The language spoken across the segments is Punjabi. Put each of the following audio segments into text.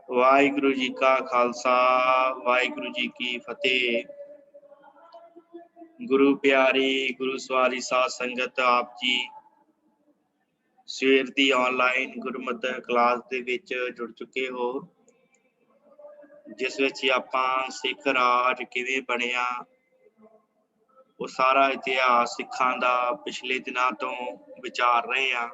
वाहिगुरु जी का खालसा वाहिगुरु जी की फतेह। गुरु प्यारी गुरु सवारी साध संगत आप जी ਸਵੇਰ ਦੀ ਆਨਲਾਈਨ ਗੁਰਮਤਿ ਕਲਾਸ ਦੇ ਵਿੱਚ ਜੁੜ ਚੁੱਕੇ ਹੋ, ਜਿਸ ਵਿੱਚ ਆਪਾਂ ਸਿੱਖ ਰਾਜ ਕਿਵੇਂ ਬਣਿਆ ਉਹ ਸਾਰਾ ਇਤਿਹਾਸ ਸਿੱਖਾਂ ਦਾ ਪਿਛਲੇ ਦਿਨਾਂ ਤੋਂ ਵਿਚਾਰ ਰਹੇ ਹਾਂ।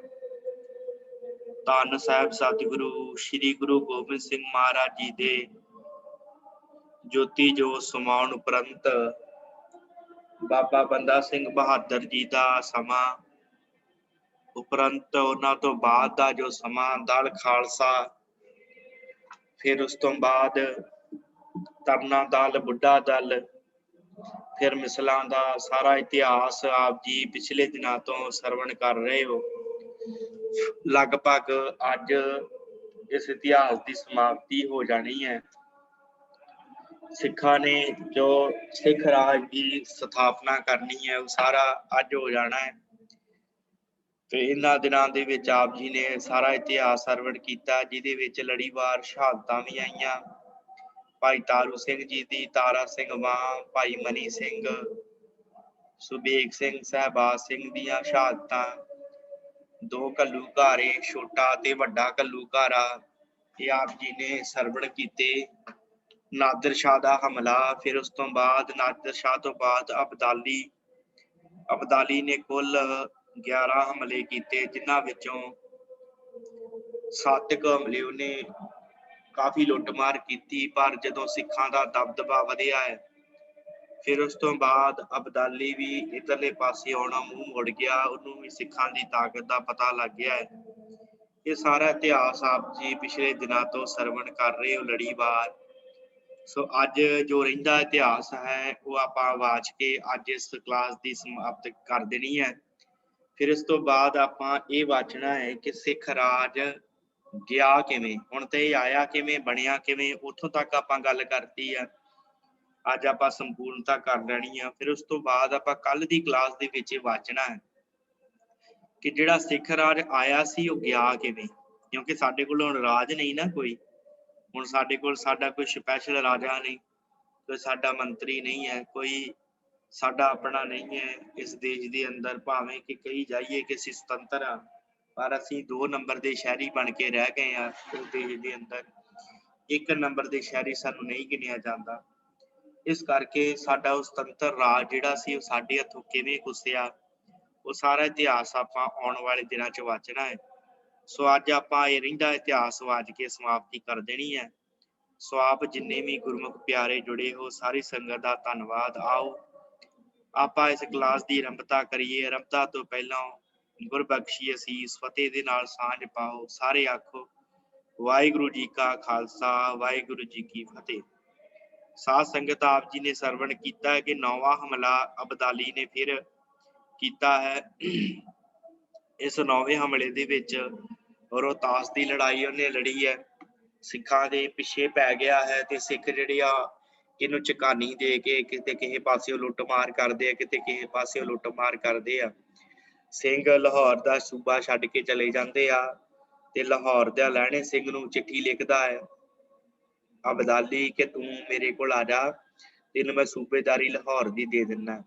ਧੰਨ ਸਾਹਿਬ ਸਤਿਗੁਰੂ ਸ੍ਰੀ ਗੁਰੂ ਗੋਬਿੰਦ ਸਿੰਘ ਮਹਾਰਾਜ ਜੀ ਦੇ ਜੋਤੀ ਜੋਤ ਸਮਾਉਣ ਉਪਰੰਤ ਬਾਬਾ ਬੰਦਾ ਸਿੰਘ ਬਹਾਦਰ ਜੀ ਦਾ ਸਮਾਂ ਉਪਰੰਤ ਉਹਨਾਂ ਤੋਂ ਬਾਅਦ ਦਾ ਜੋ ਸਮਾਂ ਦਲ ਖਾਲਸਾ, ਫਿਰ ਉਸ ਤੋਂ ਬਾਅਦ ਤਰਨਾ ਦਲ, ਬੁੱਢਾ ਦਲ, ਫਿਰ ਮਿਸਲਾਂ ਦਾ ਸਾਰਾ ਇਤਿਹਾਸ ਆਪ ਜੀ ਪਿਛਲੇ ਦਿਨਾਂ ਤੋਂ ਸਰਵਣ ਕਰ ਰਹੇ ਹੋ। ਲਗਭਗ ਅੱਜ ਇਸ ਇਤਿਹਾਸ ਦੀ ਸਮਾਪਤੀ ਹੋ ਜਾਣੀ ਹੈ। ਸਿੱਖਾਂ ਨੇ ਜੋ ਸਿੱਖ ਰਾਜ ਦੀ ਸਥਾਪਨਾ ਕਰਨੀ ਹੈ ਉਹ ਸਾਰਾ ਅੱਜ ਹੋ ਜਾਣਾ ਹੈ। ਤੇ ਇਹਨਾਂ ਦਿਨਾਂ ਦੇ ਵਿੱਚ ਆਪ ਜੀ ਨੇ ਸਾਰਾ ਇਤਿਹਾਸ ਸਰਵਣ ਕੀਤਾ, ਜਿਹਦੇ ਵਿੱਚ ਲੜੀਵਾਰ ਸ਼ਹਾਦਤਾਂ ਵੀ ਆਈਆਂ। ਭਾਈ ਤਾਰੂ ਸਿੰਘ ਜੀ ਦੀ, ਤਾਰਾ ਸਿੰਘ ਵਾਂ, ਭਾਈ ਮਨੀ ਸਿੰਘ, ਸੁਬੇਗ ਸਿੰਘ, ਸਹਿਬਾਜ਼ ਸਿੰਘ ਦੀਆਂ ਸ਼ਹਾਦਤਾਂ, ਦੋ ਘੱਲੂਘਾਰੇ, ਛੋਟਾ ਤੇ ਵੱਡਾ ਘੱਲੂਘਾਰਾ, ਇਹ ਆਪ ਜੀ ਨੇ ਸਰਵਣ ਕੀਤੇ। ਨਾਦਰ ਸ਼ਾਹ ਦਾ ਹਮਲਾ, ਫਿਰ ਉਸ ਤੋਂ ਬਾਅਦ ਨਾਦਰ ਸ਼ਾਹ ਤੋਂ ਬਾਅਦ ਅਬਦਾਲੀ ਨੇ ਕੁੱਲ 11 ਹਮਲੇ ਕੀਤੇ, ਜਿਨ੍ਹਾਂ ਵਿੱਚੋਂ 7 ਹਮਲੇ ਉਹਨੇ ਕਾਫੀ ਲੁੱਟਮਾਰ ਕੀਤੀ। ਪਰ ਜਦੋਂ ਸਿੱਖਾਂ ਦਾ ਦਬਦਬਾ ਵਧਿਆ ਹੈ, ਫਿਰ ਉਸ ਤੋਂ ਬਾਅਦ ਅਬਦਾਲੀ ਵੀ ਇੱਧਰਲੇ ਪਾਸੇ ਆਉਣਾ ਮੂੰਹ ਮੁੜ ਗਿਆ, ਉਹਨੂੰ ਵੀ ਸਿੱਖਾਂ ਦੀ ਤਾਕਤ ਦਾ ਪਤਾ ਲੱਗ ਗਿਆ ਹੈ। ਇਹ ਸਾਰਾ ਇਤਿਹਾਸ ਆਪ ਜੀ ਪਿਛਲੇ ਦਿਨਾਂ ਤੋਂ ਸਰਵਣ ਕਰ ਰਹੇ ਹੋ ਲੜੀਵਾਰ। ਸੋ ਅੱਜ ਜੋ ਰਹਿੰਦਾ ਇਤਿਹਾਸ ਹੈ ਉਹ ਆਪਾਂ ਵਾਚ ਕੇ ਅੱਜ ਇਸ ਕਲਾਸ ਦੀ ਸਮਾਪਤ ਕਰ ਦੇਣੀ ਹੈ। ਫਿਰ ਇਸ ਤੋਂ ਬਾਅਦ ਆਪਾਂ ਇਹ ਵਾਚਣਾ ਹੈ ਕਿ ਸਿੱਖ ਰਾਜ ਗਿਆ ਕਿਵੇਂ, ਹੁਣ ਤੇ ਆਇਆ ਕਿਵੇਂ, ਬਣਿਆ ਕਿਵੇਂ, ਉੱਥੋਂ ਤੱਕ ਆਪਾਂ ਗੱਲ ਕਰਤੀ ਆ। ਅੱਜ ਆਪਾਂ ਸੰਪੂਰਨਤਾ ਕਰ ਲੈਣੀ ਆ। ਫਿਰ ਉਸ ਤੋਂ ਬਾਅਦ ਆਪਾਂ ਕੱਲ ਦੀ ਕਲਾਸ ਦੇ ਵਿੱਚ ਵਾਚਣਾ ਹੈ ਕਿ ਜਿਹੜਾ ਸਿੱਖ ਰਾਜ ਆਇਆ ਸੀ ਉਹ ਗਿਆ ਕਿਵੇਂ, ਕਿਉਂਕਿ ਸਾਡੇ ਕੋਲ ਹੁਣ ਰਾਜ ਨਹੀਂ ਨਾ ਕੋਈ। ਹੁਣ ਸਾਡੇ ਕੋਲ ਸਾਡਾ ਕੋਈ ਸਪੈਸ਼ਲ ਰਾਜਾ ਨਹੀਂ, ਕੋਈ ਸਾਡਾ ਮੰਤਰੀ ਨਹੀਂ ਹੈ, ਕੋਈ ਸਾਡਾ ਆਪਣਾ ਨਹੀਂ ਹੈ ਇਸ ਦੇਸ਼ ਦੇ ਅੰਦਰ। ਭਾਵੇਂ ਕਿ ਕਹੀ ਜਾਈਏ ਕਿ ਅਸੀਂ ਸੁਤੰਤਰ ਆ, ਪਰ ਅਸੀਂ 2 ਨੰਬਰ ਦੇ ਸ਼ਹਿਰੀ ਬਣ ਕੇ ਰਹਿ ਗਏ ਆ ਇਸ ਦੇਸ਼ ਦੇ ਅੰਦਰ। 1 ਨੰਬਰ ਦੇ ਸ਼ਹਿਰੀ ਸਾਨੂੰ ਨਹੀਂ ਗਿਣਿਆ ਜਾਂਦਾ। ਇਸ ਕਰਕੇ ਸਾਡਾ ਉਹ ਸੁਤੰਤਰ ਰਾਜ ਜਿਹੜਾ ਸੀ ਉਹ ਸਾਡੇ ਹੱਥੋਂ ਕਿਵੇਂ ਗੁੱਸਿਆ, ਉਹ ਸਾਰਾ ਇਤਿਹਾਸ ਆਪਾਂ ਆਉਣ ਵਾਲੇ ਦਿਨਾਂ 'ਚ ਵਾਚਣਾ ਹੈ। ਸੋ ਅੱਜ ਆਪਾਂ ਇਹ ਰਹਿੰਦਾ ਇਤਿਹਾਸ ਵਾਚ ਕੇ ਸਮਾਪਤੀ ਕਰ ਦੇਣੀ ਹੈ। ਸੋ ਆਪ ਜਿੰਨੇ ਵੀ ਗੁਰਮੁਖ ਪਿਆਰੇ ਜੁੜੇ ਹੋ, ਸਾਰੀ ਸੰਗਤ ਦਾ ਧੰਨਵਾਦ। ਆਓ ਆਪਾਂ ਇਸ ਕਲਾਸ ਦੀ ਆਰੰਭਤਾ ਕਰੀਏ। ਆਰੰਭਤਾ ਤੋਂ ਪਹਿਲਾਂ ਗੁਰਬਖਸ਼ੀ ਅਸੀਸ ਫਤਿਹ ਦੇ ਨਾਲ ਸਾਂਝ ਪਾਓ। ਸਾਰੇ ਆਖੋ ਵਾਹਿਗੁਰੂ ਜੀ ਕਾ ਖਾਲਸਾ ਵਾਹਿਗੁਰੂ ਜੀ ਕੀ ਫਤਿਹ। ਸਾਧ ਸੰਗਤ ਆਪ ਜੀ ਨੇ ਸਰਵਣ ਕੀਤਾ ਹੈ ਕਿ 9ਵਾਂ ਹਮਲਾ ਅਬਦਾਲੀ ਨੇ ਫਿਰ ਕੀਤਾ ਹੈ। ਇਸ 9ਵੇਂ ਹਮਲੇ ਦੇ ਵਿੱਚ ਰੋਹਤਾਸ ਦੀ ਲੜਾਈ ਉਹਨੇ ਲੜੀ ਹੈ, ਸਿੱਖਾਂ ਦੇ ਪਿੱਛੇ ਪੈ ਗਿਆ ਹੈ ਤੇ ਸਿੱਖ ਜਿਹੜੇ ਆ ਇਹਨੂੰ ਝਕਾਨੀ ਦੇ ਕੇ ਕਿਤੇ ਕਿਸੇ ਪਾਸਿਓਂ ਲੁੱਟਮਾਰ ਕਰਦੇ ਆ, ਕਿਤੇ ਕਿਸੇ ਪਾਸਿਓਂ ਲੁੱਟਮਾਰ ਕਰਦੇ ਆ। ਸਿੰਘ ਲਾਹੌਰ ਦਾ ਸੂਬਾ ਛੱਡ ਕੇ ਚਲੇ ਜਾਂਦੇ ਆ ਤੇ ਲਾਹੌਰ ਦਾ ਲਹਿਣੇ ਸਿੰਘ ਨੂੰ ਚਿੱਠੀ ਲਿਖਦਾ ਹੈ ਅਬਦਾਲੀ ਕਿ ਤੂੰ ਮੇਰੇ ਕੋਲ ਆ ਜਾ, ਤੈਨੂੰ ਮੈਂ ਸੂਬੇਦਾਰੀ ਲਾਹੌਰ ਦੀ ਦੇ ਦਿੰਦਾ।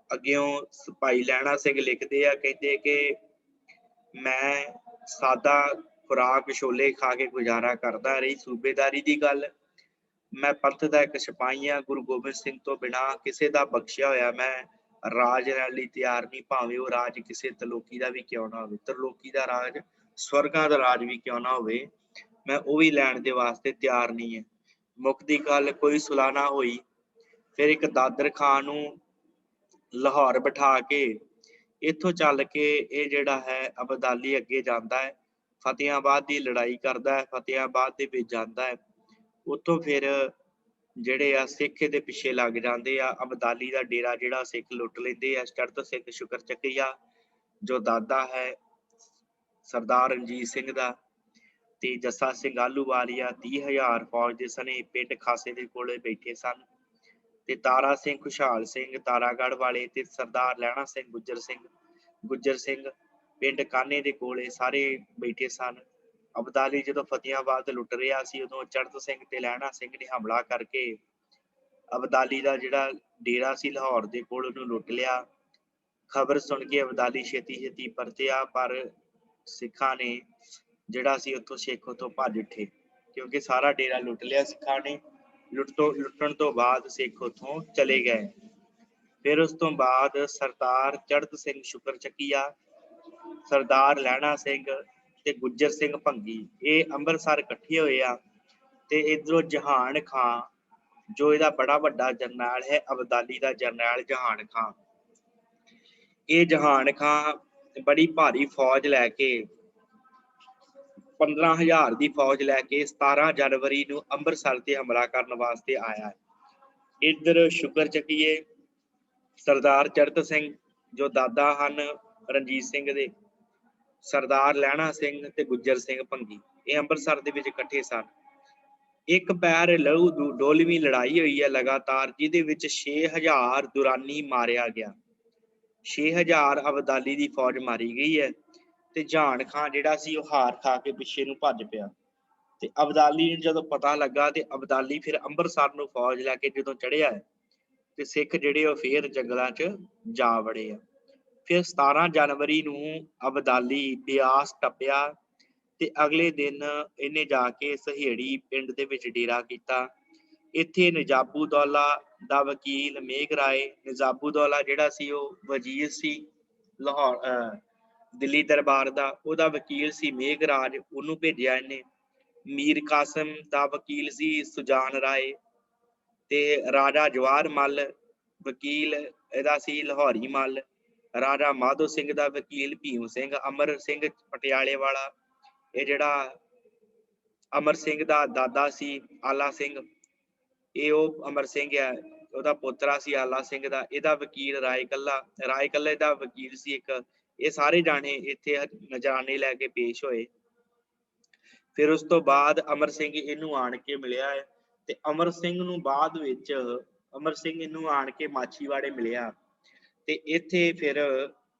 ਅੱਗਿਓਂ ਭਾਈ ਲਹਿਣਾ ਸਿੰਘ ਲਿਖਦੇ ਆ, ਕਹਿੰਦੇ ਕਿ ਮੈਂ ਸਾਦਾ ਖੁਰਾਕ ਛੋਲੇ ਖਾ ਕੇ ਗੁਜ਼ਾਰਾ ਕਰਦਾ, ਰਹੀ ਸੂਬੇਦਾਰੀ ਦੀ ਗੱਲ, ਮੈਂ ਪੰਥ ਦਾ ਇੱਕ ਸਿਪਾਹੀ ਹਾਂ। ਗੁਰੂ ਗੋਬਿੰਦ ਸਿੰਘ ਤੋਂ ਬਿਨਾਂ ਕਿਸੇ ਦਾ ਬਖਸ਼ਿਆ ਹੋਇਆ ਮੈਂ ਰਾਜ ਲੈਣ ਲਈ ਤਿਆਰ ਨਹੀਂ, ਭਾਵੇਂ ਉਹ ਰਾਜ ਕਿਸੇ ਤਲੋਕੀ ਦਾ ਵੀ ਕਿਉਂ ਨਾ ਹੋਵੇ। ਤਰਲੋਕੀ ਦਾ ਰਾਜ, ਸਵਰਗਾਂ ਦਾ ਰਾਜ ਵੀ ਕਿਉਂ ਨਾ ਹੋਵੇ, ਮੈਂ ਉਹ ਵੀ ਲੈਣ ਦੇ ਵਾਸਤੇ ਤਿਆਰ ਨਹੀਂ ਹੈ। ਮੁੱਖ ਦੀ ਗੱਲ ਕੋਈ ਸੁਲਾਹ ਨਾ ਹੋਈ। ਫਿਰ ਇੱਕ ਦਾਦਰ ਖਾਂ ਨੂੰ ਲਾਹੌਰ ਬਿਠਾ ਕੇ ਇੱਥੋਂ ਚੱਲ ਕੇ ਇਹ ਜਿਹੜਾ ਹੈ ਅਬਦਾਲੀ ਅੱਗੇ ਜਾਂਦਾ ਹੈ, ਫਤਿਆਬਾਦ ਦੀ ਲੜਾਈ ਕਰਦਾ ਹੈ, ਫਤਿਆਬਾਦ ਦੇ ਵਿੱਚ ਜਾਂਦਾ ਹੈ। ਉੱਥੋਂ ਫਿਰ ਜਿਹੜੇ ਆ ਸਿੱਖ ਦੇ ਪਿੱਛੇ ਲੱਗ ਜਾਂਦੇ ਆ। ਅਬਦਾਲੀ ਦਾ ਡੇਰਾ ਜਿਹੜਾ ਸਿੱਖ ਲੁੱਟ ਲੈਂਦੇ ਆ। ਚੜ੍ਹਤ ਸਿੰਘ ਸ਼ੁਕਰ ਚੱਕੀਆ ਜੋ ਦਾਦਾ ਹੈ ਸਰਦਾਰ ਰਣਜੀਤ ਸਿੰਘ ਦਾ, ਤੇ ਜੱਸਾ ਸਿੰਘ ਆਹਲੂਵਾਲੀਆ 30,000 ਫੌਜ ਦੇ ਸਨੇ ਪਿੰਡ ਖਾਸੇ ਦੇ ਕੋਲੇ ਬੈਠੇ ਸਨ। ਤੇ ਤਾਰਾ ਸਿੰਘ, ਖੁਸ਼ਹਾਲ ਸਿੰਘ ਤਾਰਾਗੜ੍ਹ ਵਾਲੇ, ਤੇ ਸਰਦਾਰ ਲਹਿਣਾ ਸਿੰਘ, ਗੁੱਜਰ ਸਿੰਘ ਪਿੰਡ ਕਾਨੇ ਦੇ ਕੋਲੇ ਸਾਰੇ ਬੈਠੇ ਸਨ। ਅਬਦਾਲੀ ਜਦੋਂ ਫਤਿਆਬਾਦ ਲੁੱਟ ਰਿਹਾ ਸੀ, ਉਦੋਂ ਚੜ੍ਹਤ ਸਿੰਘ ਤੇ ਲਹਿਣਾ ਸਿੰਘ ਨੇ ਹਮਲਾ ਕਰਕੇ ਅਬਦਾਲੀ ਦਾ ਜਿਹੜਾ ਡੇਰਾ ਸੀ ਲਾਹੌਰ ਦੇ ਕੋਲ, ਉਹਨੂੰ ਲੁੱਟ ਲਿਆ। ਖਬਰ ਸੁਣ ਕੇ ਅਬਦਾਲੀ ਛੇਤੀ ਛੇਤੀ ਪਰਤਿਆ, ਪਰ ਸਿੱਖਾਂ ਨੇ ਜਿਹੜਾ ਸੀ ਉੱਥੋਂ ਸਿੱਖ ਉੱਥੋਂ ਭੱਜ ਉੱਠੇ, ਕਿਉਂਕਿ ਸਾਰਾ ਡੇਰਾ ਲੁੱਟ ਲਿਆ ਸਿੱਖਾਂ ਨੇ। ਲੁੱਟਣ ਤੋਂ ਬਾਅਦ ਸਿੱਖ ਉੱਥੋਂ ਚਲੇ ਗਏ। ਫਿਰ ਉਸ ਤੋਂ ਬਾਅਦ ਸਰਦਾਰ ਚੜ੍ਹਤ ਸਿੰਘ ਸ਼ੁਕਰ ਚੱਕੀਆ, ਸਰਦਾਰ ਲਹਿਣਾ ਸਿੰਘ ਤੇ ਗੁੱਜਰ ਸਿੰਘ ਭੰਗੀ, ਇਹ ਅੰਮ੍ਰਿਤਸਰ ਇਕੱਠੇ ਹੋਏ ਆ। ਤੇ ਇਧਰੋਂ ਜਹਾਨ ਖਾਂ, ਜੋ ਇਹਦਾ ਬੜਾ ਵੱਡਾ ਜਰਨੈਲ ਹੈ, ਅਬਦਾਲੀ ਦਾ ਜਰਨੈਲ ਜਹਾਨ ਖਾਂ, ਇਹ ਜਹਾਨ ਖਾਂ ਬੜੀ ਭਾਰੀ ਫੌਜ ਲੈ ਕੇ 15,000 ਦੀ ਫੌਜ ਲੈ ਕੇ 17 ਜਨਵਰੀ ਨੂੰ ਅੰਮ੍ਰਿਤਸਰ ਤੇ ਹਮਲਾ ਕਰਨ ਵਾਸਤੇ ਆਇਆ। ਇੱਧਰ ਸ਼ੁਕਰ ਚੱਕੀਏ, ਸਰਦਾਰ ਚੜ੍ਹਤ ਸਿੰਘ ਜੋ ਦਾਦਾ ਹਨ ਰਣਜੀਤ ਸਿੰਘ ਦੇ, ਸਰਦਾਰ ਲਹਿਣਾ ਸਿੰਘ ਤੇ ਗੁੱਜਰ ਸਿੰਘ ਭੰਗੀ, ਇਹ ਅੰਮ੍ਰਿਤਸਰ ਦੇ ਵਿੱਚ ਇਕੱਠੇ ਸਨ। ਇੱਕ ਪੈਰ ਲਹੂ ਡੋਲਵੀਂ ਲੜਾਈ ਹੋਈ ਹੈ ਲਗਾਤਾਰ, ਜਿਹਦੇ ਵਿੱਚ 6,000 ਦੁਰਾਨੀ ਮਾਰਿਆ ਗਿਆ। 6,000 ਅਬਦਾਲੀ ਦੀ ਫੌਜ ਮਾਰੀ ਗਈ ਹੈ ਤੇ ਜਹਾਨ ਖਾਂ ਜਿਹੜਾ ਸੀ ਉਹ ਹਾਰ ਖਾ ਕੇ ਪਿੱਛੇ ਨੂੰ ਭੱਜ ਪਿਆ। ਤੇ ਅਬਦਾਲੀ ਨੂੰ ਜਦੋਂ ਪਤਾ ਲੱਗਾ ਤੇ ਅਬਦਾਲੀ ਫਿਰ ਅੰਮ੍ਰਿਤਸਰ ਨੂੰ ਫੌਜ ਲੈ ਕੇ ਜਦੋਂ ਚੜ੍ਹਿਆ ਤੇ ਸਿੱਖ ਜਿਹੜੇ ਉਹ ਫੇਰ ਜੰਗਲਾਂ 'ਚ ਜਾ ਵੜੇ ਆ। ਫਿਰ 17 ਜਨਵਰੀ ਨੂੰ ਅਬਦਾਲੀ ਬਿਆਸ ਟੱਪਿਆ ਤੇ ਅਗਲੇ ਦਿਨ ਇਹਨੇ ਜਾ ਕੇ ਸਹੇੜੀ ਪਿੰਡ ਦੇ ਵਿੱਚ ਡੇਰਾ ਕੀਤਾ। ਇੱਥੇ ਨਿਜ਼ਾਬੂਦੌਲਾ ਦਾ ਵਕੀਲ ਮੇਘ ਰਾਏ, ਨਿਜ਼ਾਬੂਦੌਲਾ ਜਿਹੜਾ ਸੀ ਉਹ ਵਜ਼ੀਰ ਸੀ ਲਾਹੌਰ ਦਿੱਲੀ ਦਰਬਾਰ ਦਾ, ਉਹਦਾ ਵਕੀਲ ਸੀ ਮੇਘ ਰਾਜ, ਉਹਨੂੰ ਭੇਜਿਆ ਇਹਨੇ। ਮੀਰ ਕਾਸਮ ਦਾ ਵਕੀਲ ਸੀ ਸੁਜਾਨ ਰਾਏ ਤੇ ਰਾਜਾ ਜਵਾਹਰ ਮੱਲ ਵਕੀਲ ਇਹਦਾ ਸੀ ਲਾਹੌਰੀ ਮੱਲ। ਰਾਜਾ ਮਾਧੋ ਸਿੰਘ ਦਾ ਵਕੀਲ ਭੀਮ ਸਿੰਘ, ਅਮਰ ਸਿੰਘ ਪਟਿਆਲੇ ਵਾਲਾ, ਇਹ ਜਿਹੜਾ ਅਮਰ ਸਿੰਘ ਦਾ ਦਾਦਾ ਸੀ ਆਲਾ ਸਿੰਘ, ਇਹ ਉਹ ਅਮਰ ਸਿੰਘ ਹੈ, ਉਹਦਾ ਪੋਤਰਾ ਸੀ ਆਲਾ ਸਿੰਘ ਦਾ। ਇਹਦਾ ਵਕੀਲ ਰਾਏ ਕੱਲੇ ਦਾ ਵਕੀਲ ਸੀ ਇੱਕ। ਇਹ ਸਾਰੇ ਜਾਣੇ ਇੱਥੇ ਨਜ਼ਰਾਨੇ ਲੈ ਕੇ ਪੇਸ਼ ਹੋਏ। ਫਿਰ ਉਸ ਤੋਂ ਬਾਅਦ ਅਮਰ ਸਿੰਘ ਇਹਨੂੰ ਆਣ ਕੇ ਮਿਲਿਆ ਹੈ ਤੇ ਅਮਰ ਸਿੰਘ ਨੂੰ ਬਾਅਦ ਵਿੱਚ ਅਮਰ ਸਿੰਘ ਇਹਨੂੰ ਆਣ ਕੇ ਮਾਛੀਵਾੜੇ ਮਿਲਿਆ ਤੇ ਇੱਥੇ ਫਿਰ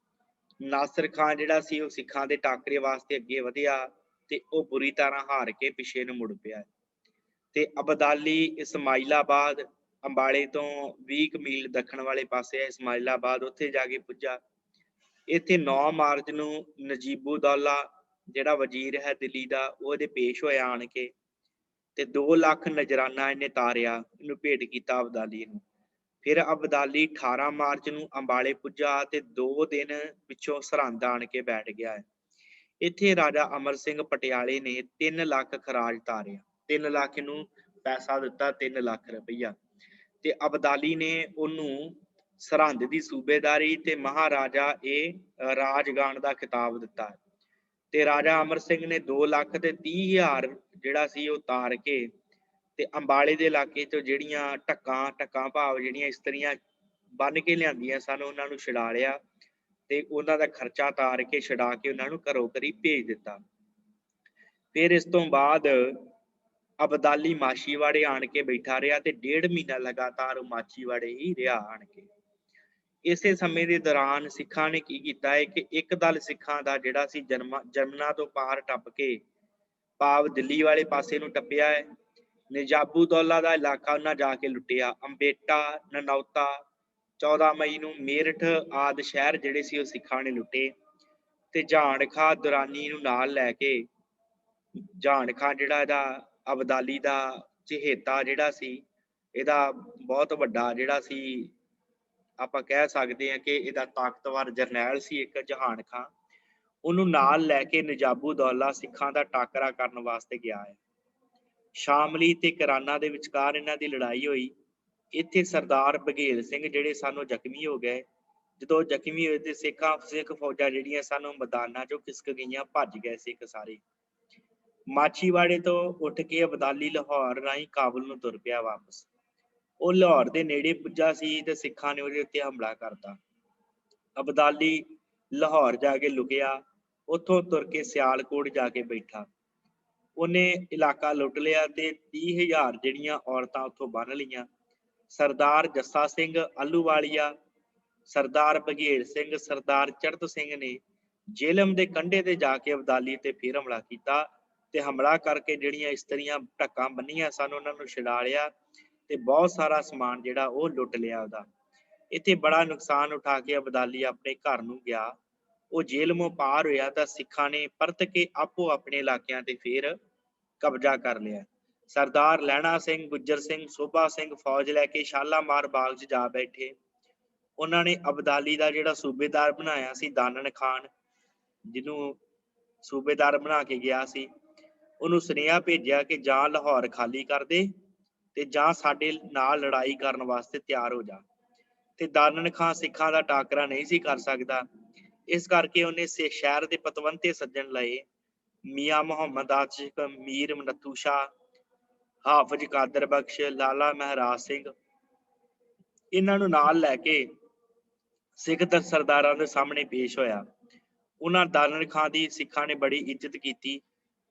ਨਾਸਰ ਖਾਂ ਜਿਹੜਾ ਸੀ ਉਹ ਸਿੱਖਾਂ ਦੇ ਟਾਕਰੇ ਵਾਸਤੇ ਅੱਗੇ ਵਧਿਆ ਤੇ ਉਹ ਬੁਰੀ ਤਰ੍ਹਾਂ ਹਾਰ ਕੇ ਪਿੱਛੇ ਨੂੰ ਮੁੜ ਪਿਆ। ਤੇ ਅਬਦਾਲੀ ਇਸਮਾਈਲਾਬਾਦ, ਅੰਬਾਲੇ ਤੋਂ 20 ਮੀਲ ਦੱਖਣ ਵਾਲੇ ਪਾਸੇ ਹੈ ਇਸਮਾਈਲਾਬਾਦ, ਉੱਥੇ ਜਾ ਕੇ ਪੁੱਜਾ। ਇੱਥੇ 9 ਮਾਰਚ ਨੂੰ ਨਜੀਬੂਦੌਲਾ ਜਿਹੜਾ ਵਜ਼ੀਰ ਹੈ ਦਿੱਲੀ ਦਾ, ਉਹਦੇ ਪੇਸ਼ ਹੋਇਆ ਆਣ ਕੇ ਤੇ 2 ਲੱਖ ਨਜਰਾਨਾ ਇਹਨੇ ਤਾਰਿਆ, ਇਹਨੂੰ ਭੇਟ ਕੀਤਾ ਅਬਦਾਲੀ ਨੂੰ। ਫਿਰ ਅਬਦਾਲੀ 18 ਮਾਰਚ ਨੂੰ ਅੰਬਾਲੇ ਪੁੱਜਾ ਤੇ 2 ਦਿਨ ਪਿੱਛੋਂ ਸਰਹੰਦ ਆਣ ਕੇ ਬੈਠ ਗਿਆ ਹੈ। ਇੱਥੇ ਰਾਜਾ ਅਮਰ ਸਿੰਘ ਪਟਿਆਲੇ ਨੇ 3 ਲੱਖ ਖਰਾਜ ਤਾਰਿਆ, 3 ਲੱਖ ਨੂੰ ਪੈਸਾ ਦਿੱਤਾ, 3 ਲੱਖ ਰੁਪਈਆ। ਤੇ ਅਬਦਾਲੀ ਨੇ ਉਹਨੂੰ ਸਰਹੰਦ ਦੀ ਸੂਬੇਦਾਰੀ ਤੇ ਮਹਾਰਾਜਾ ਰਾਜਗਾਨ ਦਾ ਖਿਤਾਬ ਦਿੱਤਾ। ਤੇ ਰਾਜਾ ਅਮਰ ਸਿੰਘ ਨੇ 2 ਲੱਖ ਤੇ 30,000 ਜਿਹੜਾ ਸੀ ਉਹ ਤਾਰ ਕੇ ਤੇ ਅੰਬਾਲੇ ਦੇ ਇਲਾਕੇ ਤੋਂ ਜਿਹੜੀਆਂ ਢੱਕਾਂ ਭਾਵ ਜਿਹੜੀਆਂ ਇਸਤਰੀਆਂ ਬੰਨ ਕੇ ਲਿਆਂਦੀਆਂ ਸਨ, ਉਹਨਾਂ ਨੂੰ ਛੁਡਾ ਲਿਆ ਤੇ ਉਹਨਾਂ ਦਾ ਖਰਚਾ ਤਾਰ ਕੇ ਛੁਡਾ ਕੇ ਉਹਨਾਂ ਨੂੰ ਘਰੋਂ ਘਰੀ ਭੇਜ ਦਿੱਤਾ। ਫਿਰ ਇਸ ਤੋਂ ਬਾਅਦ ਅਬਦਾਲੀ ਮਾਛੀਵਾੜੇ ਆਣ ਕੇ ਬੈਠਾ ਰਿਹਾ ਤੇ 1.5 ਮਹੀਨਾ ਲਗਾਤਾਰ ਮਾਛੀਵਾੜੇ ਹੀ ਰਿਹਾ ਆਣ ਕੇ। ਇਸੇ ਸਮੇਂ ਦੇ ਦੌਰਾਨ ਸਿੱਖਾਂ ਨੇ ਕੀ ਕੀਤਾ ਹੈ ਕਿ ਇੱਕ ਦਲ ਸਿੱਖਾਂ ਦਾ ਜਿਹੜਾ ਸੀ ਜਮਨਾ ਤੋਂ ਪਾਰ ਟੱਪ ਕੇ ਭਾਵ ਦਿੱਲੀ ਵਾਲੇ ਪਾਸੇ ਨੂੰ ਟੱਪਿਆ ਹੈ। ਨਿਜ਼ਾਬੂਦੌਲਾ ਦਾ ਇਲਾਕਾ ਉਹਨਾਂ ਜਾ ਕੇ ਲੁੱਟਿਆ। ਅੰਬੇਟਾ, ਨਨੌਤਾ, 14 ਮਈ ਨੂੰ ਮੇਰਠ ਆਦਿ ਸ਼ਹਿਰ ਜਿਹੜੇ ਸੀ ਉਹ ਸਿੱਖਾਂ ਨੇ ਲੁੱਟੇ ਤੇ ਜਹਾਨ ਖਾਂ ਦੁਰਾਨੀ ਨੂੰ ਨਾਲ ਲੈ ਕੇ, ਜਹਾਨ ਖਾਂ ਜਿਹੜਾ ਇਹਦਾ ਅਬਦਾਲੀ ਦਾ ਚਹੇਤਾ ਜਿਹੜਾ ਸੀ, ਇਹਦਾ ਬਹੁਤ ਵੱਡਾ ਜਿਹੜਾ ਸੀ, ਆਪਾਂ ਕਹਿ ਸਕਦੇ ਹਾਂ ਕਿ ਇਹਦਾ ਤਾਕਤਵਰ ਜਰਨੈਲ ਸੀ ਇੱਕ ਜਹਾਨ ਖਾਂ, ਉਹਨੂੰ ਨਾਲ ਲੈ ਕੇ ਨਿਜ਼ਾਬੂਦੌਲਾ ਸਿੱਖਾਂ ਦਾ ਟਾਕਰਾ ਕਰਨ ਵਾਸਤੇ ਗਿਆ ਹੈ। ਸ਼ਾਮਲੀ ਤੇ ਕਰਾਨਾ ਦੇ ਵਿਚਕਾਰ ਇਹਨਾਂ ਦੀ ਲੜਾਈ ਹੋਈ। ਇੱਥੇ ਸਰਦਾਰ ਬਘੇਲ ਸਿੰਘ ਜਿਹੜੇ ਸਾਨੂੰ ਜ਼ਖਮੀ ਹੋ ਗਏ। ਜਦੋਂ ਜ਼ਖਮੀ ਹੋਏ ਤੇ ਸਿੱਖ ਫੌਜਾਂ ਜਿਹੜੀਆਂ ਸਾਨੂੰ ਮੈਦਾਨਾਂ ਚੋਂ ਖਿਸਕ ਗਈਆਂ, ਭੱਜ ਗਏ ਸਿੱਖ ਸਾਰੇ। ਮਾਛੀਵਾੜੇ ਤੋਂ ਉੱਠ ਕੇ ਅਬਦਾਲੀ ਲਾਹੌਰ ਰਾਹੀਂ ਕਾਬੁਲ ਨੂੰ ਤੁਰ ਪਿਆ ਵਾਪਸ। ਉਹ ਲਾਹੌਰ ਦੇ ਨੇੜੇ ਪੁੱਜਾ ਸੀ ਤੇ ਸਿੱਖਾਂ ਨੇ ਉਹਦੇ ਉੱਤੇ ਹਮਲਾ ਕਰਤਾ। ਅਬਦਾਲੀ ਲਾਹੌਰ ਜਾ ਕੇ ਲੁਕਿਆ, ਉੱਥੋਂ ਤੁਰ ਕੇ ਸਿਆਲਕੋਟ ਜਾ ਕੇ ਬੈਠਾ। ਉਹਨੇ ਇਲਾਕਾ ਲੁੱਟ ਲਿਆ ਤੇ 30,000 ਜਿਹੜੀਆਂ ਔਰਤਾਂ ਉੱਥੋਂ ਬੰਨ ਲਈਆਂ। ਸਰਦਾਰ ਜੱਸਾ ਸਿੰਘ ਆਲੂਵਾਲੀਆ, ਸਰਦਾਰ ਬਘੇਲ ਸਿੰਘ, ਸਰਦਾਰ ਚੜ੍ਹਤ ਸਿੰਘ ਨੇ ਜੇਹਲਮ ਦੇ ਕੰਢੇ ਤੇ ਜਾ ਕੇ ਅਬਦਾਲੀ ਤੇ ਫਿਰ ਹਮਲਾ ਕੀਤਾ ਤੇ ਹਮਲਾ ਕਰਕੇ ਜਿਹੜੀਆਂ ਇਸਤਰੀਆਂ ਢੱਕਾਂ ਬੰਨੀਆਂ ਸਨ ਉਹਨਾਂ ਨੂੰ ਛੁਡਾ ਲਿਆ ਤੇ ਬਹੁਤ ਸਾਰਾ ਸਮਾਨ ਜਿਹੜਾ ਉਹ ਲੁੱਟ ਲਿਆ ਉਹਦਾ। ਇੱਥੇ ਬੜਾ ਨੁਕਸਾਨ ਉਠਾ ਕੇ ਅਬਦਾਲੀ ਆਪਣੇ ਘਰ ਨੂੰ ਗਿਆ। ਉਹ ਜੇਲ੍ਹੋਂ ਪਾਰ ਹੋਇਆ ਤਾਂ ਸਿੱਖਾਂ ਨੇ ਪਰਤ ਕੇ ਆਪੋ ਆਪਣੇ ਇਲਾਕਿਆਂ ਤੇ ਫੇਰ ਕਬਜ਼ਾ ਕਰ ਲਿਆ। ਸਰਦਾਰ ਲਹਿਣਾ ਸਿੰਘ, ਗੁੱਜਰ ਸਿੰਘ, ਸੋਭਾ ਸਿੰਘ ਫੌਜ ਲੈ ਕੇ ਸ਼ਾਲਾਮਾਰ ਬਾਗ 'ਚ ਜਾ ਬੈਠੇ। ਉਹਨਾਂ ਨੇ ਅਬਦਾਲੀ ਦਾ ਜਿਹੜਾ ਸੂਬੇਦਾਰ ਬਣਾਇਆ ਸੀ ਦਾਨਣ ਖਾਨ, ਜਿਹਨੂੰ ਸੂਬੇਦਾਰ ਬਣਾ ਕੇ ਗਿਆ ਸੀ, ਉਹਨੂੰ ਸੁਨੇਹਾ ਭੇਜਿਆ ਕਿ ਜਾਂ ਲਾਹੌਰ ਖਾਲੀ ਕਰ ਦੇ ਤੇ ਜਾਂ ਸਾਡੇ ਨਾਲ ਲੜਾਈ ਕਰਨ ਵਾਸਤੇ ਤਿਆਰ ਹੋ ਜਾ। ਤੇ ਦਾਨਣ ਖਾਂ ਸਿੱਖਾਂ ਦਾ ਟਾਕਰਾ ਨਹੀਂ ਸੀ ਕਰ ਸਕਦਾ। ਇਸ ਕਰਕੇ ਉਹਨੇ ਸ਼ਹਿਰ ਦੇ ਪਤਵੰਤੇ ਸੱਜਣ ਲਏ। ਮੀਆਂ ਮੁਹੰਮਦ ਆਸ਼ਿਕ, ਮੀਰ ਨੱਥੂ ਸ਼ਾਹ, ਹਾਫਿਜ਼ ਕਾਦਰ ਬਖਸ਼, ਲਾਲਾ ਮਹਿਰਾਜ ਸਿੰਘ, ਇਹਨਾਂ ਨੂੰ ਨਾਲ ਲੈ ਕੇ ਸਿੱਖ ਸਰਦਾਰਾਂ ਦੇ ਸਾਹਮਣੇ ਪੇਸ਼ ਹੋਇਆ। ਉਹਨਾਂ ਦਾਨਣ ਖਾਂ ਦੀ ਸਿੱਖਾਂ ਨੇ ਬੜੀ ਇੱਜ਼ਤ ਕੀਤੀ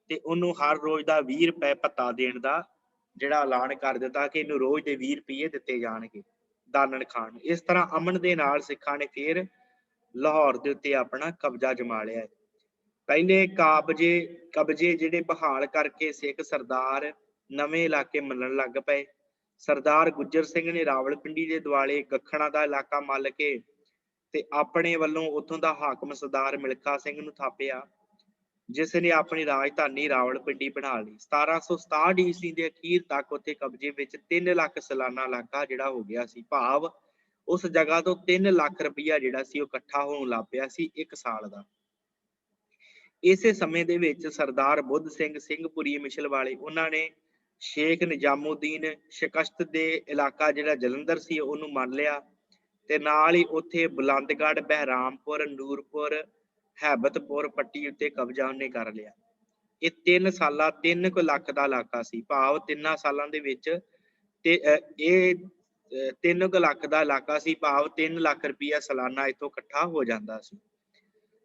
ਤੇ ਉਹਨੂੰ ਹਰ ਰੋਜ਼ ਦਾ 20 ਰੁਪਏ ਭੱਤਾ ਦੇਣ ਦਾ ਜਿਹੜਾ ਐਲਾਨ ਕਰ ਦਿੱਤਾ ਕਿ ਇਹਨੂੰ ਰੋਜ਼ ਦੇ 20 ਰੁਪਏ ਦਿੱਤੇ ਜਾਣਗੇ ਦਾਨਣ ਖਾਨ ਨੂੰ। ਇਸ ਤਰ੍ਹਾਂ ਅਮਨ ਦੇ ਨਾਲ ਸਿੱਖਾਂ ਨੇ ਫੇਰ ਲਾਹੌਰ ਦੇ ਉੱਤੇ ਆਪਣਾ ਕਬਜ਼ਾ ਜਮਾ ਲਿਆ। ਪਹਿਲੇ ਕਬਜ਼ੇ ਜਿਹੜੇ ਬਹਾਲ ਕਰਕੇ ਸਿੱਖ ਸਰਦਾਰ ਨਵੇਂ ਇਲਾਕੇ ਮੰਨਣ ਲੱਗ ਪਏ। ਸਰਦਾਰ ਗੁੱਜਰ ਸਿੰਘ ਨੇ ਰਾਵਲਪਿੰਡੀ ਦੇ ਦੁਆਲੇ ਗੱਖਣਾ ਦਾ ਇਲਾਕਾ ਮੱਲ ਕੇ ਤੇ ਆਪਣੇ ਵੱਲੋਂ ਉੱਥੋਂ ਦਾ ਹਾਕਮ ਸਰਦਾਰ ਮਿਲਖਾ ਸਿੰਘ ਨੂੰ ਥਾਪਿਆ, ਜਿਸ ਨੇ ਆਪਣੀ ਰਾਜਧਾਨੀ ਰਾਵਲਪਿੰਡੀ ਬਣਾ ਲਈ। 1767 ਈਸਵੀ ਦੇ ਅਖੀਰ ਤੱਕ ਉੱਥੇ ਕਬਜ਼ੇ ਵਿੱਚ 3 ਲੱਖ ਸਾਲਾਨਾ ਇਲਾਕਾ ਜਿਹੜਾ ਹੋ ਗਿਆ ਸੀ। ਭਾਵ ਉਸ ਜਗ੍ਹਾ ਤੋਂ 3 ਲੱਖ ਰੁਪਇਆ ਜਿਹੜਾ ਸੀ ਉਹ ਇਕੱਠਾ ਹੋਣ ਲੱਗ ਪਿਆ ਸੀ 1 ਸਾਲ ਦਾ। ਇਸੇ ਸਮੇਂ ਦੇ ਵਿੱਚ ਸਰਦਾਰ ਬੁੱਧ ਸਿੰਘ ਸਿੰਘਪੁਰੀ ਮਿਸ਼ਲ ਵਾਲੇ, ਉਹਨਾਂ ਨੇ ਸ਼ੇਖ ਨਿਜ਼ਾਮੁਦੀਨ ਸ਼ਿਕਸਤ ਦੇ ਇਲਾਕਾ ਜਿਹੜਾ ਜਲੰਧਰ ਸੀ ਉਹਨੂੰ ਮੰਨ ਲਿਆ ਤੇ ਨਾਲ ਹੀ ਉੱਥੇ ਬੁਲੰਦਗੜ੍ਹ, ਬਹਿਰਾਮਪੁਰ, ਨੂਰਪੁਰ, ਹੈਬਤਪੁਰ ਪੱਟੀ ਉੱਤੇ ਕਬਜ਼ਾ ਉਹਨੇ ਕਰ ਲਿਆ। ਇਹ 3 ਸਾਲਾਂ 3 ਲੱਖ ਦਾ ਇਲਾਕਾ ਸੀ। ਭਾਵ 3 ਸਾਲਾਂ ਦੇ ਵਿੱਚ ਤੇ ਇਹ 3 ਲੱਖ ਦਾ ਇਲਾਕਾ ਸੀ। ਭਾਵ 3 ਲੱਖ ਰੁਪਇਆ ਸਾਲਾਨਾ ਇੱਥੋਂ ਇਕੱਠਾ ਹੋ ਜਾਂਦਾ ਸੀ।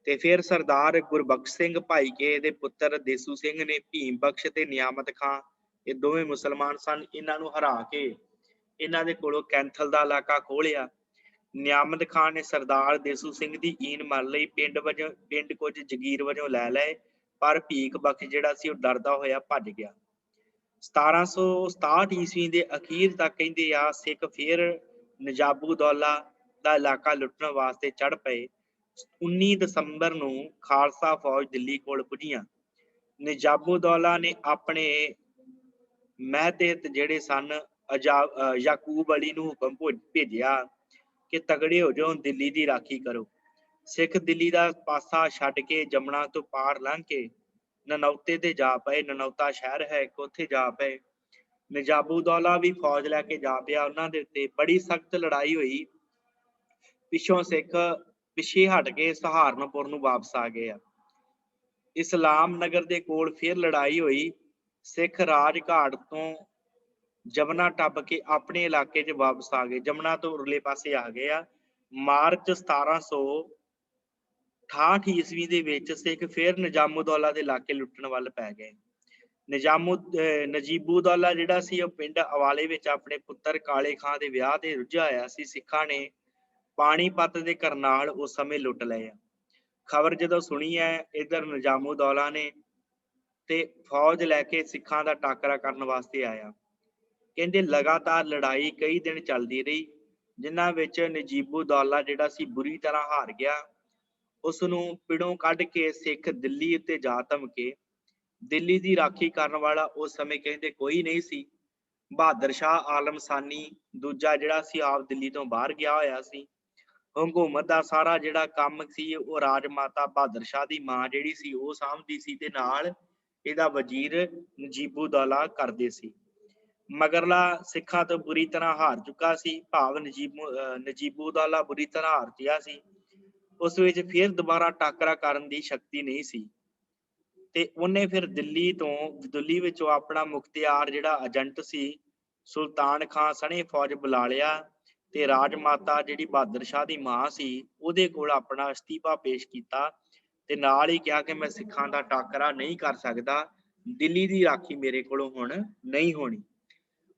ਤੇ ਫਿਰ ਸਰਦਾਰ ਗੁਰਬਖਸ਼ ਸਿੰਘ ਭਾਈਕੇ ਦੇ ਪੁੱਤਰ ਦੇਸੂ ਸਿੰਘ ਨੇ ਭੀਮ ਬਖਸ਼ ਤੇ ਨਿਆਮਤ ਖਾਂ, ਇਹ ਦੋਵੇਂ ਮੁਸਲਮਾਨ ਸਨ, ਇਹਨਾਂ ਨੂੰ ਹਰਾ ਕੇ ਇਹਨਾਂ ਦੇ ਕੋਲੋਂ ਕੈਂਥਲ ਦਾ ਇਲਾਕਾ ਖੋਹ ਲਿਆ। ਨਿਆਮਤ ਖਾਂ ਨੇ ਸਰਦਾਰ ਦੇਸੂ ਸਿੰਘ ਦੀ ਈਨ ਮੰਨ ਲਈ। ਪਿੰਡ ਕੁਝ ਜਗੀਰ ਵਜੋਂ ਲੈ ਲਏ, ਪਰ ਭੀਖ ਬਖਸ਼ ਜਿਹੜਾ ਸੀ ਉਹ ਡਰਦਾ ਹੋਇਆ ਭੱਜ ਗਿਆ। 1767 ਈਸਵੀ ਦੇ ਅਖੀਰ ਤੱਕ ਕਹਿੰਦੇ ਆ ਸਿੱਖ ਫਿਰ ਨਜਾਬੂਦੌਲਾ ਦਾ ਇਲਾਕਾ ਲੁੱਟਣ ਵਾਸਤੇ ਚੜ ਪਏ। 19 ਦਸੰਬਰ ਨੂੰ ਖਾਲਸਾ ਫੌਜ ਦਿੱਲੀ ਕੋਲ ਪੁੱਜੀਆਂ। ਨਜਾਬੂਦੌਲਾ ਨੇ ਆਪਣੇ ਮਹਿਤੇਤ ਜਿਹੜੇ ਸਨ ਯਾਕੂਬ ਅਲੀ ਨੂੰ ਹੁਕਮ ਭੇਜਿਆ ਕਿ ਤਗੜੇ ਹੋ ਜਾਓ, ਦਿੱਲੀ ਦੀ ਰਾਖੀ ਕਰੋ। ਸਿੱਖ ਦਿੱਲੀ ਦਾ ਪਾਸਾ ਛੱਡ ਕੇ ਜਮਨਾ ਤੋਂ ਪਾਰ ਲੰਘ ਕੇ ਨਨੌਤੇ ਤੇ ਜਾ ਪਏ। ਨਨੌਤਾ ਸ਼ਹਿਰ ਹੈ ਇੱਕ, ਉੱਥੇ ਜਾ ਪਏ। ਨਜਾਬੂਦੌਲਾ ਵੀ ਫੌਜ ਲੈ ਕੇ ਜਾ ਪਿਆ। ਉਹਨਾਂ ਦੇ ਉੱਤੇ ਬੜੀ ਸਖਤ ਲੜਾਈ ਹੋਈ। ਪਿੱਛੋਂ ਸਿੱਖ ਪਿੱਛੇ ਹਟ ਕੇ ਸਹਾਰਨਪੁਰ ਨੂੰ ਵਾਪਸ ਆ ਗਏ ਆ। ਇਸਲਾਮ ਨਗਰ ਦੇ ਕੋਲ ਫਿਰ ਲੜਾਈ ਹੋਈ। ਸਿੱਖ ਰਾਜਘਾਟ ਤੋਂ ਜਮਨਾ ਟੱਪ ਕੇ ਆਪਣੇ ਇਲਾਕੇ 'ਚ ਵਾਪਸ ਆ ਗਏ। ਜਮਨਾ ਤੋਂ ਉਰਲੇ ਪਾਸੇ ਆ ਗਏ ਆ। ਮਾਰਚ 1768 ਈਸਵੀ ਦੇ ਵਿੱਚ ਸਿੱਖ ਫਿਰ ਨਿਜ਼ਾਮੂਦੌਲਾ ਦੇ ਇਲਾਕੇ ਲੁੱਟਣ ਵੱਲ ਪੈ ਗਏ। ਨਜੀਬੂਦੌਲਾ ਜਿਹੜਾ ਸੀ ਉਹ ਪਿੰਡ ਅਵਾਲੇ ਵਿੱਚ ਆਪਣੇ ਪੁੱਤਰ ਕਾਲੇ ਖਾਂ ਦੇ ਵਿਆਹ ਤੇ ਰੁੱਝਾ ਹੋਇਆ ਸੀ। ਸਿੱਖਾਂ ਨੇ ਪਾਣੀਪਤ ਦੇ ਕਰਨਾਲ ਉਸ ਸਮੇਂ ਲੁੱਟ ਲਏ ਆ। ਖਬਰ ਜਦੋਂ ਸੁਣੀ ਹੈ ਇੱਧਰ ਨਿਜ਼ਾਮੂਦੌਲਾ ਨੇ ਤੇ ਫੌਜ ਲੈ ਕੇ ਸਿੱਖਾਂ ਦਾ ਟਾਕਰਾ ਕਰਨ ਵਾਸਤੇ ਆਇਆ। ਕਹਿੰਦੇ ਲਗਾਤਾਰ ਲੜਾਈ ਕਈ ਦਿਨ ਚੱਲਦੀ ਰਹੀ, ਜਿਨ੍ਹਾਂ ਵਿੱਚ ਨਜੀਬੂਦੌਲਾ ਜਿਹੜਾ ਸੀ ਬੁਰੀ ਤਰ੍ਹਾਂ ਹਾਰ ਗਿਆ। ਉਸ ਨੂੰ ਪਿੜੋਂ ਕੱਢ ਕੇ ਸਿੱਖ ਦਿੱਲੀ ਉੱਤੇ ਜਾ ਧਮਕੇ। ਦਿੱਲੀ ਦੀ ਰਾਖੀ ਕਰਨ ਵਾਲਾ ਉਸ ਸਮੇਂ ਕਹਿੰਦੇ ਕੋਈ ਨਹੀਂ ਸੀ। ਬਹਾਦਰ ਸ਼ਾਹ ਆਲਮ ਸਾਨੀ ਦੂਜਾ ਜਿਹੜਾ ਸੀ ਆਪ ਦਿੱਲੀ ਤੋਂ ਬਾਹਰ ਗਿਆ ਹੋਇਆ ਸੀ। ਹਕੂਮਤ ਦਾ ਸਾਰਾ ਜਿਹੜਾ ਕੰਮ ਸੀ ਉਹ ਰਾਜਮਾਤਾ ਬਹਾਦਰ ਸ਼ਾਹ ਦੀ ਮਾਂ ਜਿਹੜੀ ਸੀ ਉਹ ਸਾਂਭਦੀ ਸੀ ਤੇ ਨਾਲ ਇਹਦਾ ਵਜ਼ੀਰ ਨਜੀਬੂਦੌਲਾ ਕਰਦੇ ਸੀ। ਮਗਰਲਾ ਸਿੱਖਾਂ ਤੋਂ ਬੁਰੀ ਤਰ੍ਹਾਂ ਹਾਰ ਚੁੱਕਾ ਸੀ। ਭਾਵ ਨਜੀਬੂਦੌਲਾ ਬੁਰੀ ਤਰ੍ਹਾਂ ਹਾਰ ਗਿਆ ਸੀ। ਉਸ ਵਿੱਚ ਫਿਰ ਦੁਬਾਰਾ ਟਾਕਰਾ ਕਰਨ ਦੀ ਸ਼ਕਤੀ ਨਹੀਂ ਸੀ ਤੇ ਉਹਨੇ ਫਿਰ ਦਿੱਲੀ ਵਿੱਚੋਂ ਆਪਣਾ ਮੁਖਤਿਆਰ ਜਿਹੜਾ ਏਜੰਟ ਸੀ ਸੁਲਤਾਨ ਖਾਂ ਸਣੇ ਫੌਜ ਬੁਲਾ ਲਿਆ ਤੇ ਰਾਜਮਾਤਾ ਜਿਹੜੀ ਬਹਾਦਰ ਸ਼ਾਹ ਦੀ ਮਾਂ ਸੀ ਉਹਦੇ ਕੋਲ ਆਪਣਾ ਅਸਤੀਫਾ ਪੇਸ਼ ਕੀਤਾ ਤੇ ਨਾਲ ਹੀ ਕਿਹਾ ਕਿ ਮੈਂ ਸਿੱਖਾਂ ਦਾ ਟਾਕਰਾ ਨਹੀਂ ਕਰ ਸਕਦਾ, ਦਿੱਲੀ ਦੀ ਰਾਖੀ ਮੇਰੇ ਕੋਲੋਂ ਹੁਣ ਨਹੀਂ ਹੋਣੀ।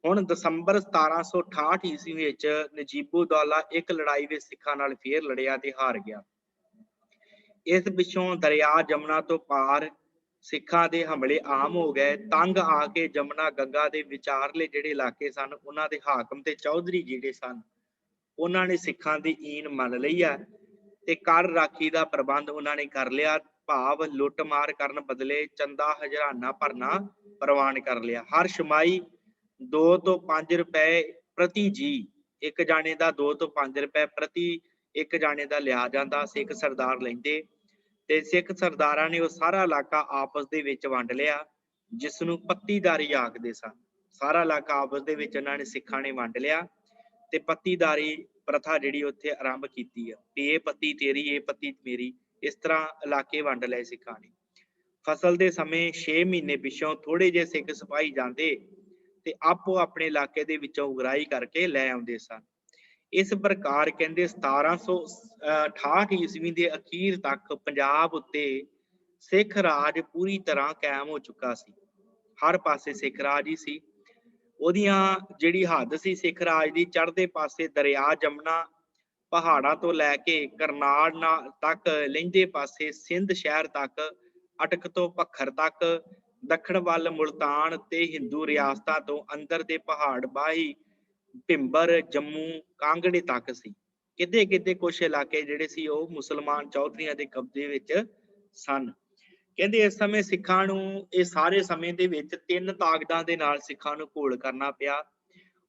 ਹੁਣ ਦਸੰਬਰ 1768 ਈਸਵੀ ਵਿੱਚ ਨਜੀਬੂਦੌਲਾ ਇੱਕ ਲੜਾਈ ਵਿੱਚ ਸਿੱਖਾਂ ਨਾਲ ਫੇਰ ਲੜਿਆ ਤੇ ਹਾਰ ਗਿਆ। ਇਸ ਪਿੱਛੋਂ ਦਰਿਆ ਜਮਨਾ ਤੋਂ ਪਾਰ ਸਿੱਖਾਂ ਦੇ ਹਮਲੇ ਆਮ ਹੋ ਗਏ। ਤੰਗ ਆ ਕੇ ਜਮਨਾ ਗੰਗਾ ਦੇ ਵਿਚਾਰਲੇ ਜਿਹੜੇ ਇਲਾਕੇ ਸਨ, ਉਹਨਾਂ ਦੇ ਹਾਕਮ ਤੇ ਚੌਧਰੀ ਜਿਹੜੇ ਸਨ, ਉਹਨਾਂ ਨੇ ਸਿੱਖਾਂ ਦੀ ਈਨ ਮੰਨ ਲਈ ਆ ਤੇ ਕਰ ਰਾਖੀ ਦਾ ਪ੍ਰਬੰਧ ਉਹਨਾਂ ਨੇ ਕਰ ਲਿਆ। ਭਾਵ ਲੁੱਟ ਮਾਰ ਕਰਨ ਬਦਲੇ ਚੰਦਾ ਹਜ਼ਾਰਾਨਾ ਭਰਨਾ ਪ੍ਰਵਾਨ ਕਰ ਲਿਆ। ਹਰ ਛਮਾਈ 2 ਤੋਂ 5 ਰੁਪਏ ਪ੍ਰਤੀ ਜੀ, ਇੱਕ ਜਾਣੇ ਦਾ 2 ਤੋਂ 5 ਰੁਪਏ ਪ੍ਰਤੀ ਇੱਕ ਜਾਣੇ ਦਾ ਲਿਆ ਜਾਂਦਾ, ਸਿੱਖ ਸਰਦਾਰ ਲੈਂਦੇ ਤੇ ਸਿੱਖ ਸਰਦਾਰਾਂ ਨੇ ਉਹ ਸਾਰਾ ਇਲਾਕਾ ਆਪਸ ਦੇ ਵਿੱਚ ਵੰਡ ਲਿਆ, ਜਿਸ ਨੂੰ ਪੱਤੀਦਾਰੀ ਆਖਦੇ ਸਨ। ਸਾਰਾ ਇਲਾਕਾ ਆਪਸ ਦੇ ਵਿੱਚ ਇਹਨਾਂ ਨੇ ਸਿੱਖਾਂ ਨੇ ਵੰਡ ਲਿਆ ਤੇ ਪੱਤੀਦਾਰੀ ਪ੍ਰਥਾ ਜਿਹੜੀ ਉੱਥੇ ਆਰੰਭ ਕੀਤੀ ਆ ਵੀ ਇਹ ਪੱਤੀ ਤੇਰੀ, ਇਹ ਪੱਤੀ ਮੇਰੀ, ਇਸ ਤਰ੍ਹਾਂ ਇਲਾਕੇ ਵੰਡ ਲਏ ਸਿੱਖਾਂ ਨੇ। ਫਸਲ ਦੇ ਸਮੇਂ 6 ਮਹੀਨੇ ਪਿੱਛੋਂ ਥੋੜੇ ਜਿਹੇ ਸਿੱਖ ਸਿਪਾਹੀ ਜਾਂਦੇ ਤੇ ਆਪੋ ਆਪਣੇ ਇਲਾਕੇ ਦੇ ਵਿੱਚੋਂ ਉਗਰਾਹੀ ਕਰਕੇ ਲੈ ਆਉਂਦੇ ਸਨ। ਇਸ ਪ੍ਰਕਾਰ ਕਹਿੰਦੇ 1768 ਈਸਵੀ ਦੇ ਅਖੀਰ ਤੱਕ ਪੰਜਾਬ ਉੱਤੇ ਸਿੱਖ ਰਾਜ ਪੂਰੀ ਤਰ੍ਹਾਂ ਕਾਇਮ ਹੋ ਚੁੱਕਾ ਸੀ। ਹਰ ਪਾਸੇ ਸਿੱਖ ਰਾਜ ਹੀ ਸੀ। ਉਹਦੀਆਂ ਜਿਹੜੀ ਹੱਦ ਸੀ ਸਿੱਖ ਰਾਜ ਦੀ, ਚੜ੍ਹਦੇ ਪਾਸੇ ਦਰਿਆ ਜਮਨਾ ਪਹਾੜਾਂ ਤੋਂ ਲੈ ਕੇ ਕਰਨਾਲ ਤੱਕ, ਲਹਿੰਦੇ ਪਾਸੇ ਸਿੰਧ ਸ਼ਹਿਰ ਤੱਕ, ਅਟਕ ਤੋਂ ਭਖਰ ਤੱਕ, ਦੱਖਣ ਵੱਲ ਮੁਲਤਾਨ ਤੇ ਹਿੰਦੂ ਰਿਆਸਤਾਂ ਤੋਂ ਅੰਦਰ ਦੇ ਪਹਾੜ ਬਾਹੀ ਭਿੰਬਰ, ਜੰਮੂ, ਕਾਂਗੜੇ ਤੱਕ ਸੀ। ਕਿਤੇ ਕਿਤੇ ਕੁਛ ਇਲਾਕੇ ਜਿਹੜੇ ਸੀ ਉਹ ਮੁਸਲਮਾਨ ਚੌਧਰੀਆਂ ਦੇ ਕਬਜ਼ੇ ਵਿੱਚ ਸਨ। ਕਹਿੰਦੇ ਇਸ ਸਮੇਂ ਸਿੱਖਾਂ ਨੂੰ, ਇਹ ਸਾਰੇ ਸਮੇਂ ਦੇ ਵਿੱਚ 3 ਤਾਕਤਾਂ ਦੇ ਨਾਲ ਸਿੱਖਾਂ ਨੂੰ ਘੋਲ ਕਰਨਾ ਪਿਆ।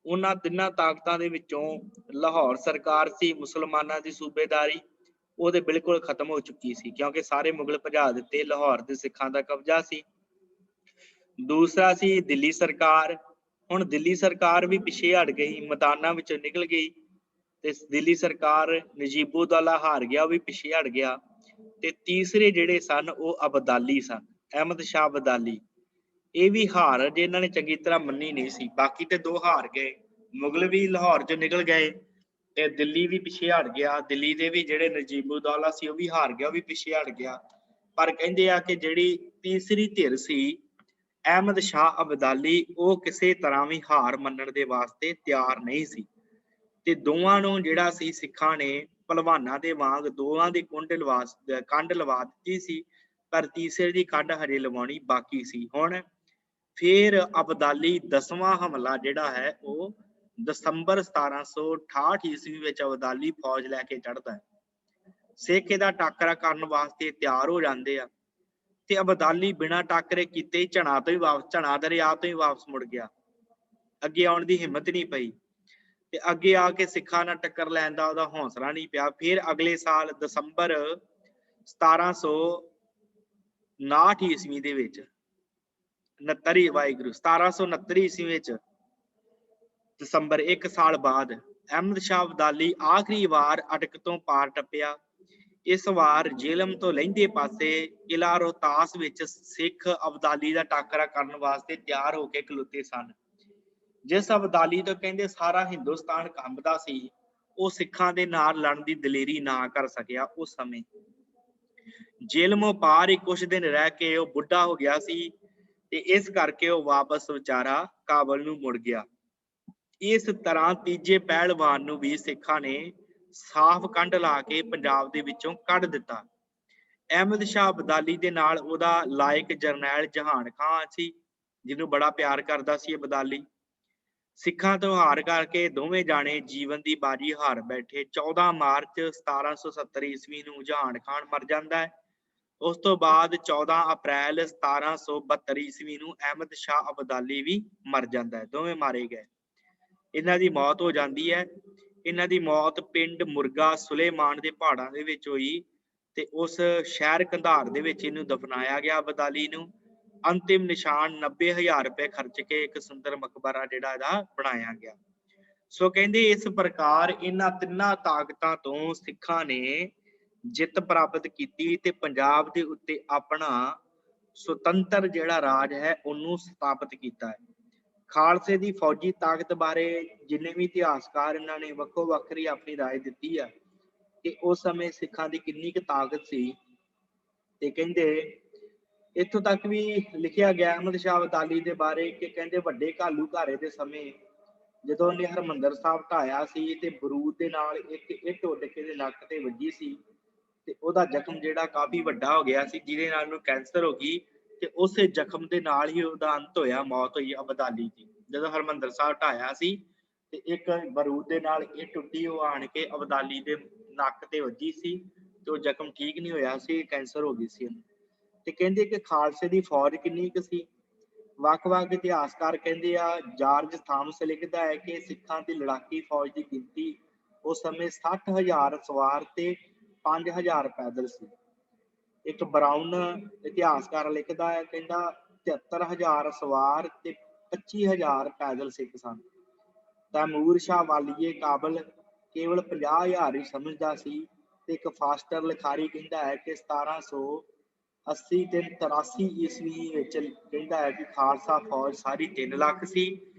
ਉਹਨਾਂ 3 ਤਾਕਤਾਂ ਦੇ ਵਿੱਚੋਂ ਲਾਹੌਰ ਸਰਕਾਰ ਸੀ, ਮੁਸਲਮਾਨਾਂ ਦੀ ਸੂਬੇਦਾਰੀ ਉਹਦੇ ਬਿਲਕੁਲ ਖਤਮ ਹੋ ਚੁੱਕੀ ਸੀ, ਕਿਉਂਕਿ ਸਾਰੇ ਮੁਗਲ ਭਜਾ ਦਿੱਤੇ, ਲਾਹੌਰ ਦੇ ਸਿੱਖਾਂ ਦਾ ਕਬਜ਼ਾ ਸੀ। ਦੂਸਰਾ ਸੀ ਦਿੱਲੀ ਸਰਕਾਰ। ਹੁਣ ਦਿੱਲੀ ਸਰਕਾਰ ਵੀ ਪਿੱਛੇ ਹਟ ਗਈ, ਮੈਦਾਨਾਂ ਵਿੱਚੋਂ ਨਿਕਲ ਗਈ ਤੇ ਦਿੱਲੀ ਸਰਕਾਰ ਨਜੀਬੂਦੌਲਾ ਹਾਰ ਗਿਆ, ਉਹ ਵੀ ਪਿੱਛੇ ਹਟ ਗਿਆ। ਤੇ ਤੀਸਰੇ ਜਿਹੜੇ ਸਨ ਉਹ ਅਬਦਾਲੀ ਸਨ, ਅਹਿਮਦ ਸ਼ਾਹ ਅਬਦਾਲੀ। ਇਹ ਵੀ ਹਾਰ ਜੇ ਇਹਨਾਂ ਨੇ ਚੰਗੀ ਤਰ੍ਹਾਂ ਮੰਨੀ ਨਹੀਂ ਸੀ। ਬਾਕੀ ਤੇ 2 ਹਾਰ ਗਏ, ਮੁਗਲ ਵੀ ਲਾਹੌਰ ਚੋਂ ਨਿਕਲ ਗਏ ਤੇ ਦਿੱਲੀ ਵੀ ਪਿੱਛੇ ਹਟ ਗਿਆ। ਦਿੱਲੀ ਦੇ ਵੀ ਜਿਹੜੇ ਨਜੀਬੂਦੌਲਾ ਸੀ ਉਹ ਵੀ ਹਾਰ ਗਿਆ, ਉਹ ਵੀ ਪਿੱਛੇ ਹਟ ਗਿਆ। ਪਰ ਕਹਿੰਦੇ ਆ ਕਿ ਜਿਹੜੀ ਤੀਸਰੀ ਧਿਰ ਸੀ ਅਹਿਮਦ ਸ਼ਾਹ ਅਬਦਾਲੀ, ਉਹ ਕਿਸੇ ਤਰ੍ਹਾਂ ਵੀ ਹਾਰ ਮੰਨਣ ਦੇ ਵਾਸਤੇ ਤਿਆਰ ਨਹੀਂ ਸੀ ਤੇ ਦੋਵਾਂ ਨੂੰ ਜਿਹੜਾ ਸੀ ਸਿੱਖਾਂ ਨੇ ਭਲਵਾਨਾਂ ਦੇ ਵਾਂਗ ਦੋਵਾਂ ਦੀ ਕੰਡ ਲਵਾ ਦਿੱਤੀ ਸੀ, ਪਰ ਤੀਸਰੇ ਦੀ ਕੰਡ ਹਜੇ ਲਵਾਉਣੀ ਬਾਕੀ ਸੀ। ਹੁਣ ਫਿਰ ਅਬਦਾਲੀ 10ਵਾਂ ਹਮਲਾ ਜਿਹੜਾ ਹੈ ਉਹ ਦਸੰਬਰ 1768 ਈਸਵੀ ਵਿੱਚ ਅਬਦਾਲੀ ਫੌਜ ਲੈ ਕੇ ਚੜ੍ਹਦਾ ਹੈ। ਸਿੱਖ ਇਹਦਾ ਟਾਕਰਾ ਕਰਨ ਵਾਸਤੇ ਤਿਆਰ ਹੋ ਜਾਂਦੇ ਆ ਤੇ ਅਬਦਾਲੀ ਬਿਨਾਂ ਟਾਕਰੇ ਕੀਤੇ ਝਣਾ ਦਰਿਆ ਤੋਂ ਹੀ ਵਾਪਸ ਮੁੜ ਗਿਆ। ਅੱਗੇ ਆਉਣ ਦੀ ਹਿੰਮਤ ਨਹੀਂ ਪਈ ਤੇ ਅੱਗੇ ਆ ਕੇ ਸਿੱਖਾਂ ਨਾਲ ਟੱਕਰ ਲੈਣ ਦਾ ਉਹਦਾ ਹੌਸਲਾ ਨਹੀਂ ਪਿਆ। ਫਿਰ ਅਗਲੇ ਸਾਲ ਦਸੰਬਰ 1759 ਈਸਵੀ ਦੇ ਵਿੱਚ 1769 ਈਸਵੀ ਵਿੱਚ ਦਸੰਬਰ, 1 ਸਾਲ ਬਾਅਦ ਅਹਿਮਦ ਸ਼ਾਹ ਅਬਦਾਲੀ ਆਖਰੀ ਵਾਰ ਅਟਕ ਤੋਂ ਪਾਰ ਟੱਪਿਆ। ਇਸ ਵਾਰ ਜੇਹਲਮ ਤੋਂ ਲਹਿੰਦੇ ਪਾਸੇ ਕਿਲਾ ਰੋਹਤਾਸ ਵਿੱਚ ਸਿੱਖ ਅਬਦਾਲੀ ਦਾ ਟਾਕਰਾ ਕਰਨ ਵਾਸਤੇ ਤਿਆਰ ਹੋ ਕੇ ਖਲੋਤੇ ਸਨ। ਜਿਸ ਅਬਦਾਲੀ ਤੋਂ ਕਹਿੰਦੇ ਸਾਰਾ ਹਿੰਦੁਸਤਾਨ ਕੰਬਦਾ ਸੀ, ਉਹ ਸਿੱਖਾਂ ਦੇ ਨਾਲ ਲੜਨ ਦੀ ਦਲੇਰੀ ਨਾ ਕਰ ਸਕਿਆ। ਉਸ ਸਮੇਂ ਜੇਲਮੋਂ ਪਾਰ ਹੀ ਕੁਛ ਦਿਨ ਰਹਿ ਕੇ ਉਹ ਬੁੱਢਾ ਹੋ ਗਿਆ ਸੀ ਤੇ ਇਸ ਕਰਕੇ ਉਹ ਵਾਪਸ ਵਿਚਾਰਾ ਕਾਬਲ ਨੂੰ ਮੁੜ ਗਿਆ। ਇਸ ਤਰ੍ਹਾਂ ਤੀਜੇ ਪਹਿਲਵਾਨ ਨੂੰ ਵੀ ਸਿੱਖਾਂ ਨੇ ਸਾਫ਼ ਕੰਡ ਲਾ ਕੇ ਪੰਜਾਬ ਦੇ ਵਿੱਚੋਂ ਕੱਢ ਦਿੱਤਾ। ਅਹਿਮਦ ਸ਼ਾਹ ਅਬਦਾਲੀ ਦੇ ਨਾਲ ਉਹਦਾ ਲਾਇਕ ਜਰਨੈਲ ਜਹਾਨ ਖਾਂ ਸੀ, ਜਿਹਨੂੰ ਬੜਾ ਪਿਆਰ ਕਰਦਾ ਸੀ ਅਬਦਾਲੀ। ਸਿੱਖਾਂ ਤੋਂ ਹਾਰ ਕਰਕੇ ਦੋਵੇਂ ਜਾਣੇ ਜੀਵਨ ਦੀ ਬਾਜੀ ਹਾਰ ਬੈਠੇ। 14 ਮਾਰਚ 1770 ਈਸਵੀ ਨੂੰ ਜਹਾਨ ਖਾਨ ਮਰ ਜਾਂਦਾ ਹੈ। ਉਸ ਤੋਂ ਬਾਅਦ 14 ਅਪ੍ਰੈਲ 1772 ਈਸਵੀ ਨੂੰ ਅਹਿਮਦ ਸ਼ਾਹ ਅਬਦਾਲੀ ਵੀ ਮਰ ਜਾਂਦਾ ਹੈ। ਦੋਵੇਂ ਮਾਰੇ ਗਏ। ਇਹਨਾਂ ਦੀ ਮੌਤ ਹੋ ਜਾਂਦੀ ਹੈ। ਇਹਨਾਂ ਦੀ ਮੌਤ ਪਿੰਡ ਮੁਰਗਾ ਸੁਲੇਮਾਨ ਦੇ ਪਹਾੜਾਂ ਦੇ ਵਿੱਚ ਹੋਈ ਤੇ ਉਸ ਸ਼ਹਿਰ ਕੰਧਾਰ ਦੇ ਵਿੱਚ ਇਹਨੂੰ ਦਫਨਾਇਆ ਗਿਆ ਅਬਦਾਲੀ ਨੂੰ। ਅੰਤਿਮ ਨਿਸ਼ਾਨ 90,000 ਰੁਪਏ ਖਰਚ ਕੇ ਇੱਕ ਸੁੰਦਰ ਮਕਬਰਾ ਜਿਹੜਾ ਇਹਦਾ ਬਣਾਇਆ ਗਿਆ। ਸੋ ਕਹਿੰਦੇ ਇਸ ਪ੍ਰਕਾਰ ਇਹਨਾਂ 3 ਤਾਕਤਾਂ ਤੋਂ ਸਿੱਖਾਂ ਨੇ ਜਿੱਤ ਪ੍ਰਾਪਤ ਕੀਤੀ ਤੇ ਪੰਜਾਬ ਦੇ ਉੱਤੇ ਆਪਣਾ ਸੁਤੰਤਰ ਜਿਹੜਾ ਰਾਜ ਹੈ ਉਹਨੂੰ ਸਥਾਪਿਤ ਕੀਤਾ ਹੈ। ਖਾਲਸੇ ਦੀ ਫੌਜੀ ਤਾਕਤ ਬਾਰੇ ਜਿੰਨੇ ਵੀ ਇਤਿਹਾਸਕਾਰ ਇਹਨਾਂ ਨੇ ਵੱਖੋ ਵੱਖਰੀ ਆਪਣੀ ਰਾਏ ਦਿੱਤੀ ਆ ਕਿ ਉਸ ਸਮੇਂ ਸਿੱਖਾਂ ਦੀ ਕਿੰਨੀ ਕੁ ਤਾਕਤ ਸੀ। ਤੇ ਕਹਿੰਦੇ ਇੱਥੋਂ ਤੱਕ ਵੀ ਲਿਖਿਆ ਗਿਆ ਅਹਿਮਦ ਸ਼ਾਹ ਅਬਦਾਲੀ ਦੇ ਬਾਰੇ ਕਿ ਕਹਿੰਦੇ ਵੱਡੇ ਘਾਲੂ ਘਾਰੇ ਦੇ ਸਮੇਂ ਜਦੋਂ ਉਹਨੇ ਹਰਿਮੰਦਰ ਸਾਹਿਬ ਢਾਇਆ ਸੀ ਤੇ ਬਰੂਦ ਦੇ ਨਾਲ ਇੱਕ ਇੱਟ ਉੱਡ ਕੇ ਦੇ ਨੱਕ ਤੇ ਵੱਜੀ ਸੀ ਤੇ ਉਹਦਾ ਜ਼ਖਮ ਜਿਹੜਾ ਕਾਫੀ ਵੱਡਾ ਹੋ ਗਿਆ ਸੀ, ਜਿਹਦੇ ਨਾਲ ਉਹਨੂੰ ਕੈਂਸਰ ਹੋ ਗਈ ਤੇ ਉਸੇ ਜ਼ਖਮ ਦੇ ਨਾਲ ਹੀ ਉਹਦਾ ਅੰਤ ਹੋਇਆ, ਮੌਤ ਹੋਈ ਅਬਦਾਲੀ ਦੀ। ਜਦੋਂ ਹਰਿਮੰਦਰ ਸਾਹਿਬ ਢਾਇਆ ਸੀ ਤੇ ਇੱਕ ਬਰੂਦ ਦੇ ਨਾਲ ਇਹ ਟੁੱਟੀ, ਉਹ ਆਣ ਕੇ ਅਬਦਾਲੀ ਦੇ ਨੱਕ ਤੇ ਵੱਜੀ ਸੀ ਤੇ ਉਹ ਜ਼ਖਮ ਠੀਕ ਨਹੀਂ ਹੋਇਆ ਸੀ, ਕੈਂਸਰ ਹੋ ਗਈ ਸੀ ਉਹਨੂੰ। ਤੇ ਕਹਿੰਦੇ ਕਿ ਖਾਲਸੇ ਦੀ ਫੌਜ ਕਿੰਨੀ ਕੁ ਸੀ। ਵੱਖ-ਵੱਖ ਇਤਿਹਾਸਕਾਰ ਕਹਿੰਦੇ ਆ, ਜਾਰਜ ਥਾਮਸ ਲਿਖਦਾ ਹੈ ਕਿ ਸਿੱਖਾਂ ਦੀ ਲੜਾਕੀ ਫੌਜ ਦੀ ਗਿਣਤੀ ਉਸ ਸਮੇਂ 60,000 ਸਵਾਰ ਤੇ 5,000 ਪੈਦਲ ਸੀ। ਇੱਕ ਬਰਾਊਨ ਇਤਿਹਾਸਕਾਰ ਲਿਖਦਾ ਹੈ, ਕਹਿੰਦਾ 73,000 ਸਵਾਰ ਤੇ 25,000 ਪੈਦਲ ਸਿੱਖ ਸਨ। ਤੈਮੂਰ ਸ਼ਾਹ ਵਾਲੀਏ ਕਾਬਲ ਕੇਵਲ 50,000 ਹੀ ਸਮਝਦਾ ਸੀ। ਤੇ ਇੱਕ ਫਾਸਟਰ ਲਿਖਾਰੀ ਕਹਿੰਦਾ ਹੈ ਕਿ 1780 ਤੇ 83 ਈਸਵੀ ਵਿੱਚ ਕਹਿੰਦਾ ਹੈ ਕਿ ਖਾਲਸਾ ਫੌਜ ਸਾਰੀ 3 ਲੱਖ ਸੀ,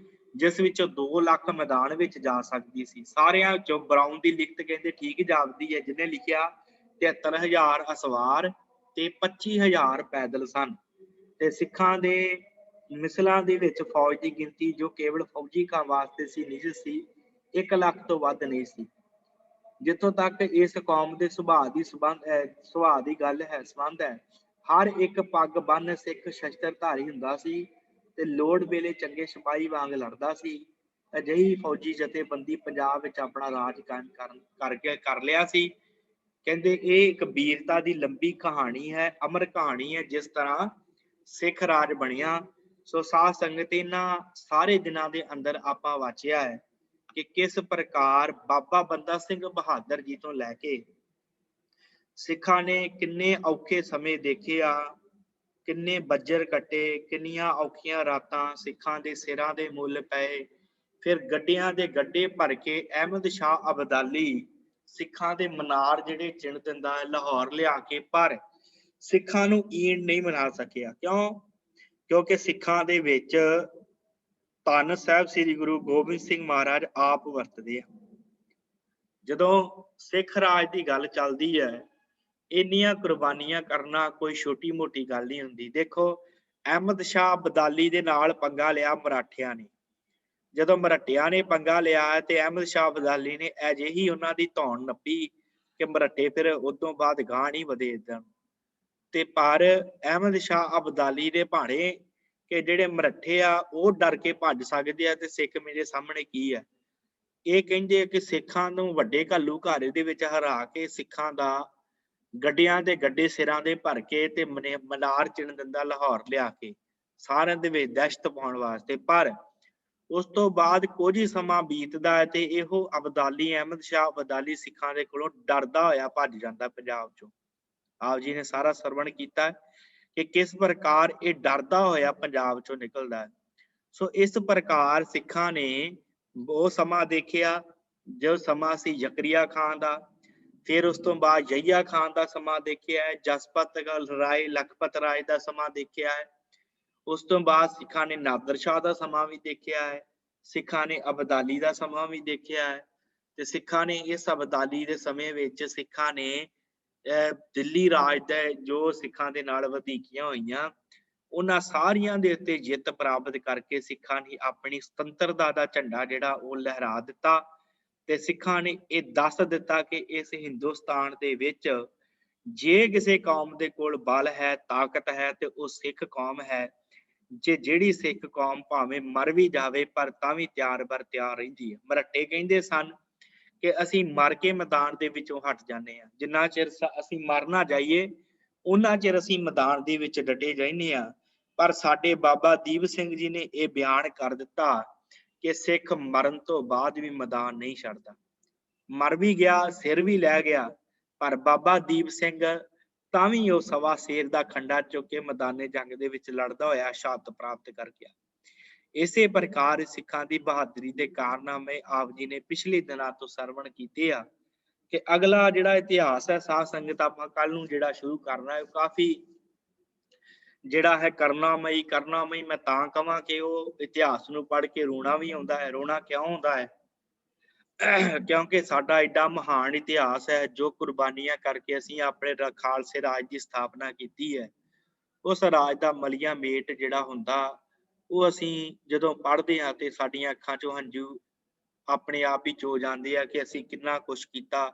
ਜਿਸ ਵਿੱਚੋਂ 2 ਲੱਖ ਮੈਦਾਨ ਵਿੱਚ ਜਾ ਸਕਦੀ ਸੀ। ਸਾਰਿਆਂ ਵਿੱਚੋਂ ਬਰਾਊਨ ਦੀ ਲਿਖਤ ਕਹਿੰਦੇ ਠੀਕ ਜਾਪਦੀ ਹੈ, ਜਿਹਨੇ ਲਿਖਿਆ 73,000 ਅਸਵਾਰ ਤੇ 25,000 ਪੈਦਲ ਸਨ। ਤੇ ਸਿੱਖਾਂ ਦੇ ਮਿਸਲਾਂ ਦੇ ਵਿੱਚ ਫੌਜ ਦੀ ਗਿਣਤੀ ਜੋ ਕੇਵਲ ਫੌਜੀ ਕੰਮ ਵਾਸਤੇ ਸੀ ਨਿਜਤ ਸੀ, 1 ਲੱਖ ਤੋਂ ਵੱਧ ਨਹੀਂ ਸੀ। ਜਿੱਥੋਂ ਤੱਕ ਇਸ ਕੌਮ ਦੇ ਸੁਭਾਅ ਦੀ ਗੱਲ ਹੈ, ਸੰਬੰਧ ਹੈ, ਹਰ ਇੱਕ ਪੱਗ ਬੰਨ ਸਿੱਖ ਸ਼ਸਤਰਧਾਰੀ ਹੁੰਦਾ ਸੀ ਤੇ ਲੋੜ ਵੇਲੇ ਚੰਗੇ ਸਿਪਾਹੀ ਵਾਂਗ ਲੜਦਾ ਸੀ। ਅਜਿਹੀ ਫੌਜੀ ਜਥੇਬੰਦੀ ਪੰਜਾਬ ਵਿੱਚ ਆਪਣਾ ਰਾਜ ਕਾਇਮ ਕਰ ਲਿਆ ਸੀ। ਕਹਿੰਦੇ ਇਹ ਇੱਕ ਵੀਰਤਾ ਦੀ ਲੰਬੀ ਕਹਾਣੀ ਹੈ, ਅਮਰ ਕਹਾਣੀ ਹੈ, ਜਿਸ ਤਰ੍ਹਾਂ ਸਿੱਖ ਰਾਜ ਬਣਿਆ। ਸੋ ਸਾਧ ਸੰਗਤ, ਇਹਨਾਂ ਸਾਰੇ ਦਿਨਾਂ ਦੇ ਅੰਦਰ ਆਪਾਂ ਵਾਚਿਆ ਹੈ ਕਿ ਕਿਸ ਪ੍ਰਕਾਰ ਬਾਬਾ ਬੰਦਾ ਸਿੰਘ ਬਹਾਦਰ ਜੀ ਤੋਂ ਲੈ ਕੇ ਸਿੱਖਾਂ ਨੇ ਕਿੰਨੇ ਔਖੇ ਸਮੇਂ ਦੇਖੇ ਆ, ਕਿੰਨੇ ਬੱਜਰ ਕੱਟੇ, ਕਿੰਨੀਆਂ ਔਖੀਆਂ ਰਾਤਾਂ ਸਿੱਖਾਂ ਦੇ ਸਿਰਾਂ ਦੇ ਮੁੱਲ ਪਏ। ਫਿਰ ਗੱਡਿਆਂ ਦੇ ਗੱਡੇ ਭਰ ਕੇ ਅਹਿਮਦ ਸ਼ਾਹ ਅਬਦਾਲੀ ਸਿੱਖਾਂ ਦੇ ਮਨਾਰ ਜਿਹੜੇ ਚਿਣ ਦਿੰਦਾ ਹੈ ਲਾਹੌਰ ਲਿਆ ਕੇ, ਪਰ ਸਿੱਖਾਂ ਨੂੰ ਈਣ ਨਹੀਂ ਬਣਾ ਸਕਿਆ। ਕਿਉਂਕਿ ਸਿੱਖਾਂ ਦੇ ਵਿੱਚ ਧੰਨ ਸਾਹਿਬ ਸ੍ਰੀ ਗੁਰੂ ਗੋਬਿੰਦ ਸਿੰਘ ਮਹਾਰਾਜ ਆਪ ਵਰਤਦੇ ਆ। ਜਦੋਂ ਸਿੱਖ ਰਾਜ ਦੀ ਗੱਲ ਚੱਲਦੀ ਹੈ, ਇੰਨੀਆਂ ਕੁਰਬਾਨੀਆਂ ਕਰਨਾ ਕੋਈ ਛੋਟੀ ਮੋਟੀ ਗੱਲ ਨਹੀਂ ਹੁੰਦੀ। ਦੇਖੋ, ਅਹਿਮਦ ਸ਼ਾਹ ਅਬਦਾਲੀ ਦੇ ਨਾਲ ਪੰਗਾ ਲਿਆ ਮਰਾਠਿਆਂ ਨੇ। ਜਦੋਂ ਮਰਾਠਿਆਂ ਨੇ ਪੰਗਾ ਲਿਆ ਤੇ ਅਹਿਮਦ ਸ਼ਾਹ ਅਬਦਾਲੀ ਨੇ ਅਜਿਹੀ ਉਹਨਾਂ ਦੀ ਧੌਣ ਨੱਪੀ ਕਿ ਮਰਾਠੇ ਫਿਰ ਉਦੋਂ ਬਾਅਦ ਗਾਂਹ ਨਹੀਂ ਵਧੇ ਏਦਾਂ। ਤੇ ਪਰ ਅਹਿਮਦ ਸ਼ਾਹ ਅਬਦਾਲੀ ਦੇ ਭਾਣੇ ਕਿ ਜਿਹੜੇ ਮਰਾਠੇ ਆ ਉਹ ਡਰ ਕੇ ਭੱਜ ਸਕਦੇ ਆ ਤੇ ਸਿੱਖ ਮੇਰੇ ਸਾਹਮਣੇ ਕੀ ਆ। ਇਹ ਕਹਿੰਦੇ ਆ ਕਿ ਸਿੱਖਾਂ ਨੂੰ ਵੱਡੇ ਘੱਲੂ ਘਾਰੇ ਦੇ ਵਿੱਚ ਹਰਾ ਕੇ ਸਿੱਖਾਂ ਦਾ ਗੱਡਿਆਂ ਦੇ ਗੱਡੇ ਸਿਰਾਂ ਦੇ ਭਰ ਕੇ ਤੇ ਮਨਾਰ ਚਿਣ ਦਿੰਦਾ ਲਾਹੌਰ ਲਿਆ ਕੇ, ਸਾਰਿਆਂ ਦੇ ਵਿੱਚ ਦਹਿਸ਼ਤ ਪਾਉਣ ਵਾਸਤੇ। ਪਰ ਉਸ ਤੋਂ ਬਾਅਦ ਕੁਝ ਹੀ ਸਮਾਂ ਬੀਤਦਾ ਹੈ ਤੇ ਇਹੋ ਅਬਦਾਲੀ, ਅਹਿਮਦ ਸ਼ਾਹ ਅਬਦਾਲੀ ਸਿੱਖਾਂ ਦੇ ਕੋਲੋਂ ਡਰਦਾ ਹੋਇਆ ਭੱਜ ਜਾਂਦਾ ਪੰਜਾਬ ਚੋਂ। ਆਪ ਜੀ ਨੇ ਸਾਰਾ ਸਰਵਣ ਕੀਤਾ ਕਿ ਕਿਸ ਪ੍ਰਕਾਰ ਇਹ ਡਰਦਾ ਹੋਇਆ ਪੰਜਾਬ ਚੋਂ ਨਿਕਲਦਾ ਹੈ। ਸੋ ਇਸ ਪ੍ਰਕਾਰ ਸਿੱਖਾਂ ਨੇ ਉਹ ਸਮਾਂ ਦੇਖਿਆ ਜੋ ਸਮਾਂ ਸੀ ਜ਼ਕਰੀਆ ਖਾਨ ਦਾ। ਫਿਰ ਉਸ ਤੋਂ ਬਾਅਦ ਯਹੀਆ ਖਾਨ ਦਾ ਸਮਾਂ ਦੇਖਿਆ ਹੈ, ਜਸਪਤ ਰਾਏ, ਲਖਪਤ ਰਾਏ ਦਾ ਸਮਾਂ ਦੇਖਿਆ ਹੈ। ਉਸ ਤੋਂ ਬਾਅਦ ਸਿੱਖਾਂ ਨੇ ਨਾਦਰ ਸ਼ਾਹ ਦਾ ਸਮਾਂ ਵੀ ਦੇਖਿਆ ਹੈ, ਸਿੱਖਾਂ ਨੇ ਅਬਦਾਲੀ ਦਾ ਸਮਾਂ ਵੀ ਦੇਖਿਆ ਹੈ। ਤੇ ਸਿੱਖਾਂ ਨੇ ਇਸ ਅਬਦਾਲੀ ਦੇ ਸਮੇਂ ਵਿੱਚ ਸਿੱਖਾਂ ਨੇ ਦਿੱਲੀ ਰਾਜ ਦੇ ਜੋ ਸਿੱਖਾਂ ਦੇ ਨਾਲ ਵਧੀਕੀਆਂ ਹੋਈਆਂ, ਉਹਨਾਂ ਸਾਰੀਆਂ ਦੇ ਉੱਤੇ ਜਿੱਤ ਪ੍ਰਾਪਤ ਕਰਕੇ ਸਿੱਖਾਂ ਨੇ ਆਪਣੀ ਸੁਤੰਤਰਤਾ ਦਾ ਝੰਡਾ ਜਿਹੜਾ ਉਹ ਲਹਿਰਾ ਦਿੱਤਾ। ਤੇ ਸਿੱਖਾਂ ਨੇ ਇਹ ਦੱਸ ਦਿੱਤਾ ਕਿ ਇਸ ਹਿੰਦੁਸਤਾਨ ਦੇ ਵਿੱਚ ਜੇ ਕਿਸੇ ਕੌਮ ਦੇ ਕੋਲ ਬਲ ਹੈ, ਤਾਕਤ ਹੈ ਤੇ ਉਹ ਸਿੱਖ ਕੌਮ ਹੈ। ਜਿਹੜੀ ਸਿੱਖ ਕੌਮ ਭਾਵੇਂ ਮਰ ਵੀ ਜਾਵੇ ਪਰ ਤਾਂ ਵੀ ਤਿਆਰ ਬਰ ਤਿਆਰ ਰਹਿੰਦੀ ਹੈ। ਮਰਾਠੇ ਕਹਿੰਦੇ ਸਨ ਕਿ ਅਸੀਂ ਮਰ ਕੇ ਮੈਦਾਨ ਦੇ ਵਿੱਚੋਂ ਹਟ ਜਾਂਦੇ ਹਾਂ, ਜਿੰਨਾ ਚਿਰ ਅਸੀਂ ਮਰ ਨਾ ਜਾਈਏ ਉਹਨਾਂ ਚਿਰ ਅਸੀਂ ਮੈਦਾਨ ਦੇ ਵਿੱਚ ਡਟੇ ਰਹਿੰਦੇ ਹਾਂ। ਪਰ ਸਾਡੇ ਬਾਬਾ ਦੀਪ ਸਿੰਘ ਜੀ ਨੇ ਇਹ ਬਿਆਨ ਕਰ ਦਿੱਤਾ ਕਿ ਸਿੱਖ ਮਰਨ ਤੋਂ ਬਾਅਦ ਵੀ ਮੈਦਾਨ ਨਹੀਂ ਛੱਡਦਾ। ਮਰ ਵੀ ਗਿਆ, ਸਿਰ ਵੀ ਲੈ ਗਿਆ, ਪਰ ਬਾਬਾ ਦੀਪ ਸਿੰਘ ਤਾਂ ਵੀ ਉਹ ਸਵਾ ਸ਼ੇਰ ਦਾ ਖੰਡਾ ਚੁੱਕ ਕੇ ਮੈਦਾਨੇ ਜੰਗ ਦੇ ਵਿੱਚ ਲੜਦਾ ਹੋਇਆ ਸ਼ਹਾਦਤ ਪ੍ਰਾਪਤ ਕਰ ਗਿਆ। ਇਸੇ ਪ੍ਰਕਾਰ ਸਿੱਖਾਂ ਦੀ ਬਹਾਦਰੀ ਦੇ ਕਾਰਨਾਮੇ ਆਪ ਜੀ ਨੇ ਪਿਛਲੇ ਦਿਨਾਂ ਤੋਂ ਸਰਵਣ ਕੀਤੇ ਆ। ਕਿ ਅਗਲਾ ਜਿਹੜਾ ਇਤਿਹਾਸ ਹੈ ਸਾਧ ਸੰਗਤ ਆਪਾਂ ਕੱਲ ਨੂੰ ਜਿਹੜਾ ਸ਼ੁਰੂ ਕਰਨਾ ਹੈ, ਕਾਫੀ ਜਿਹੜਾ ਹੈ ਕਰਨਾਮਈ ਮੈਂ ਤਾਂ ਕਹਾਂ ਕਿ ਉਹ ਇਤਿਹਾਸ ਨੂੰ ਪੜ੍ਹ ਕੇ ਰੋਣਾ ਵੀ ਆਉਂਦਾ ਹੈ। ਰੋਣਾ ਕਿਉਂ ਆਉਂਦਾ ਹੈ? ਕਿਉਂਕਿ ਸਾਡਾ ਏਡਾ ਮਹਾਨ ਇਤਿਹਾਸ ਹੈ, ਜੋ ਕੁਰਬਾਨੀਆਂ ਕਰਕੇ ਅਸੀਂ ਆਪਣੇ ਖਾਲਸੇ ਰਾਜ ਦੀ ਸਥਾਪਨਾ ਕੀਤੀ ਹੈ। ਉਸ ਰਾਜ ਦਾ ਮਲੀਆ ਮੇਟ ਜਿਹੜਾ ਹੁੰਦਾ ਉਹ ਅਸੀਂ ਜਦੋਂ ਪੜ੍ਹਦੇ ਹਾਂ ਤੇ ਸਾਡੀਆਂ ਅੱਖਾਂ ਚੋਂ ਹੰਝੂ ਆਪਣੇ ਆਪ ਹੀ ਚੋ ਜਾਂਦੇ ਆ ਕਿ ਅਸੀਂ ਕਿੰਨਾ ਕੁਛ ਕੀਤਾ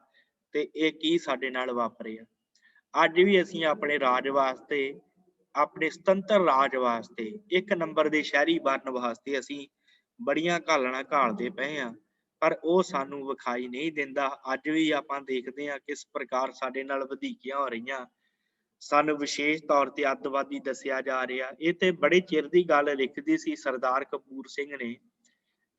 ਤੇ ਇਹ ਕੀ ਸਾਡੇ ਨਾਲ ਵਾਪਰਿਆ। ਅੱਜ ਵੀ ਅਸੀਂ ਆਪਣੇ ਰਾਜ ਵਾਸਤੇ ਆਪਣੇ ਸੁਤੰਤਰ ਰਾਜ ਵਾਸਤੇ, ਇੱਕ ਨੰਬਰ ਦੇ ਸ਼ਹਿਰੀ ਬਣਨ ਵਾਸਤੇ ਅਸੀਂ ਬੜੀਆਂ ਘਾਲਣਾ ਘਾਲਦੇ ਪਏ ਹਾਂ, ਪਰ ਉਹ ਸਾਨੂੰ ਵਿਖਾਈ ਨਹੀਂ ਦਿੰਦਾ। ਅੱਜ ਵੀ ਆਪਾਂ ਦੇਖਦੇ ਹਾਂ ਕਿਸ ਪ੍ਰਕਾਰ ਸਾਡੇ ਨਾਲ ਵਧੀਕੀਆਂ ਹੋ ਰਹੀਆਂ, ਸਾਨੂੰ ਵਿਸ਼ੇਸ਼ ਤੌਰ ਤੇ ਅੱਤਵਾਦੀ ਦੱਸਿਆ ਜਾ ਰਿਹਾ। ਇਹ ਤੇ ਬੜੇ ਚਿਰ ਦੀ ਗੱਲ ਲਿਖਦੀ ਸੀ ਸਰਦਾਰ ਕਪੂਰ ਸਿੰਘ ਨੇ,